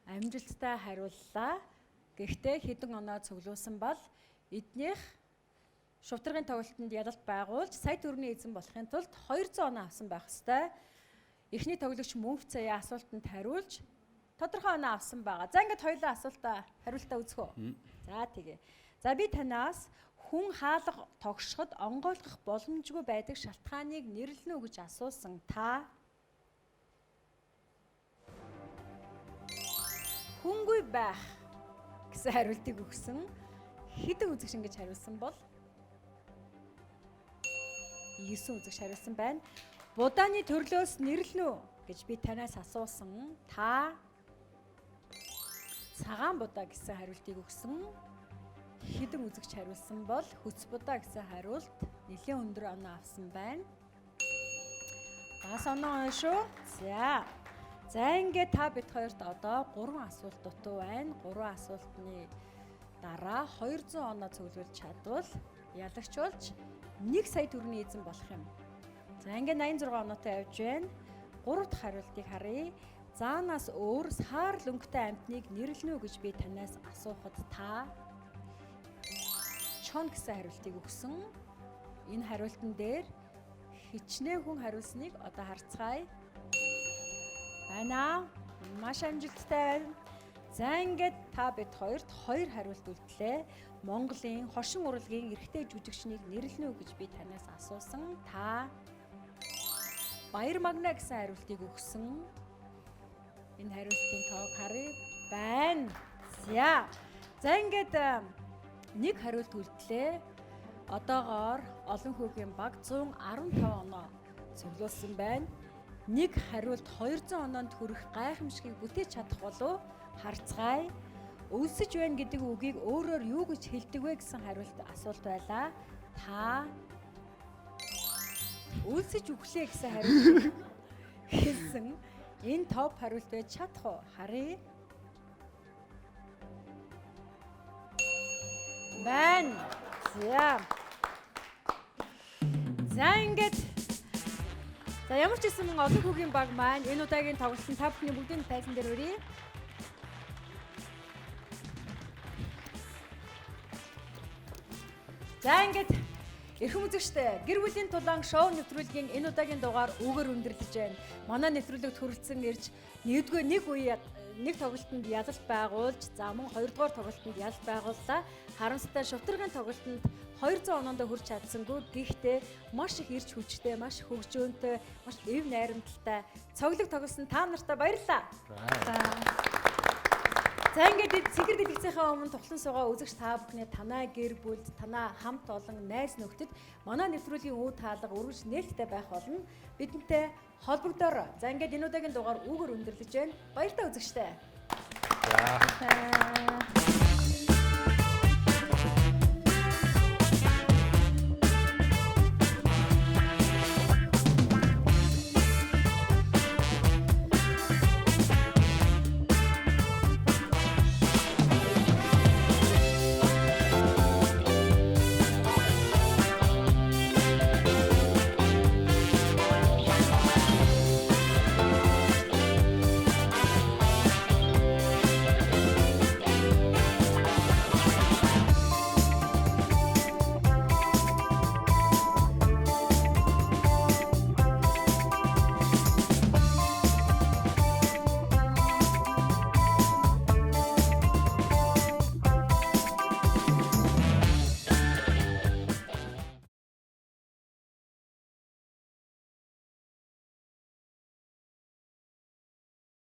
Speaker 1: амжилттай хариуллаа. Гэхдээ хэдэн оноо цуглуулсан бол эднийх шувтаргын тоглолтод ялалт байгуулж сая төгрөгийн эзэн болохын тулд 200 оноо авсан байх ёстой. Эхний тоглогч мөнх цаяа асуултанд хариулж тодорхой оноо авсан байгаа. За ингээд хоёулаа асуултаа хариултаа үзэх үү? За тэгье. За би танаас хүн хаалга тогшоход онгойлгох боломжгүй байдаг шалтгааныг нэрлэнэ үү гэж асуусан та хүнгүй байх гэсэн хариултыг өгсөн. Хэдэн үзэгч ингэж хариулсан бол 9 үзэгч хариулсан байна. Будааны төрлөөс нэрлэнэ үү гэж би танаас асуусан. Та цагаан будаа гэсэн хариултыг өгсөн. Хэдэн үзэгч хариулсан бол хөц будаа гэсэн хариулт нэлээд өндөр оноо авсан байна. Бас оноо шүү. За ингээд та бид хоёрт одоо 3 асуулт дутуу байна. 3 асуултны дараа 200 оноо цуглуулж чадвал ялагч болж 1 сая төгрөгийн эзэн болох юм. За ингээд 86 оноотой явж байна. 3 дахь хариултыг харъя. Заанаас өөр саарл өнгөтэй амьтныг нэрлэнэ үү гэж би танаас асуухад та чон гэсэн хариултыг өгсөн. Энэ хариултан дээр хичнээн хүн хариулсныг одоо харцгаая. Байна. Маш амжилттай байна. За ингээд та бид хоёрт 2 хариулт үлдлээ. Монголын хошин урлагийн эрэгтэй жүжигчнийг нэрлэнэ үү гэж би танаас асуусан. Та Баяр магна гэсэн хариултыг өгсөн. Энэ хариултын тоог харъя. Байна. За ингээд нэг хариулт үлдлээ. Одоогоор олон хүүгийн баг 115 оноо цуглуулсан байна. Нэг хариулт 200 оноонд хүрэх гайхамшигыг бүтээж чадах болов харцгаая. Өлсөж байна гэдэг үгийг өөрөөр юу гэж хэлдэг вэ гэсэн хариулт асуулт байлаа. Та өлсөж өглөө гэсэн хариулт хэлсэн. Энэ топ хариулт байж чадах уу? Харъя. Байна. За ингээд ямар ч гэсэн олон хүүгийн баг маань энэ удаагийн тоглолтын та бүхний бүгдийн тайзан дээр өрье. За ингээд эрхэм үзэгчтэй гэр бүлийн тулаан шоу нэвтрүүлгийн энэ удаагийн дугаар үгээр өндөрлөж байна. Манай нэвтрүүлэгт хүрэлцэн ирж нэг тоглолтод ялалт байгуулж за мөн хоёрдугаар тоглолтод ялалт байгууллаа. Харамсалтай шувтаргын тоглолтод 200 оноонд хүрч чадсангүй. Гэхдээ маш их ирж хүчтэй, маш хөгжөөнтэй, маш эв найрамдалтай цоглог тоглосон та нартай баярлалаа. За ингээд цэгэр дэлгэцийнхээ өмнө тоглон суугаа үзэгч та бүхний танаа гэр бүлд, танаа хамт олон найз нөхдөд манай нэвтрүүлгийн үе таалга үргэлж нээлттэй байх болно. Бидэнтэй холбогдоор. За ингээд энэ удаагийн дугаар үгээр өндөрлөж байна. Баяр та үзэгчтэй.
Speaker 5: За.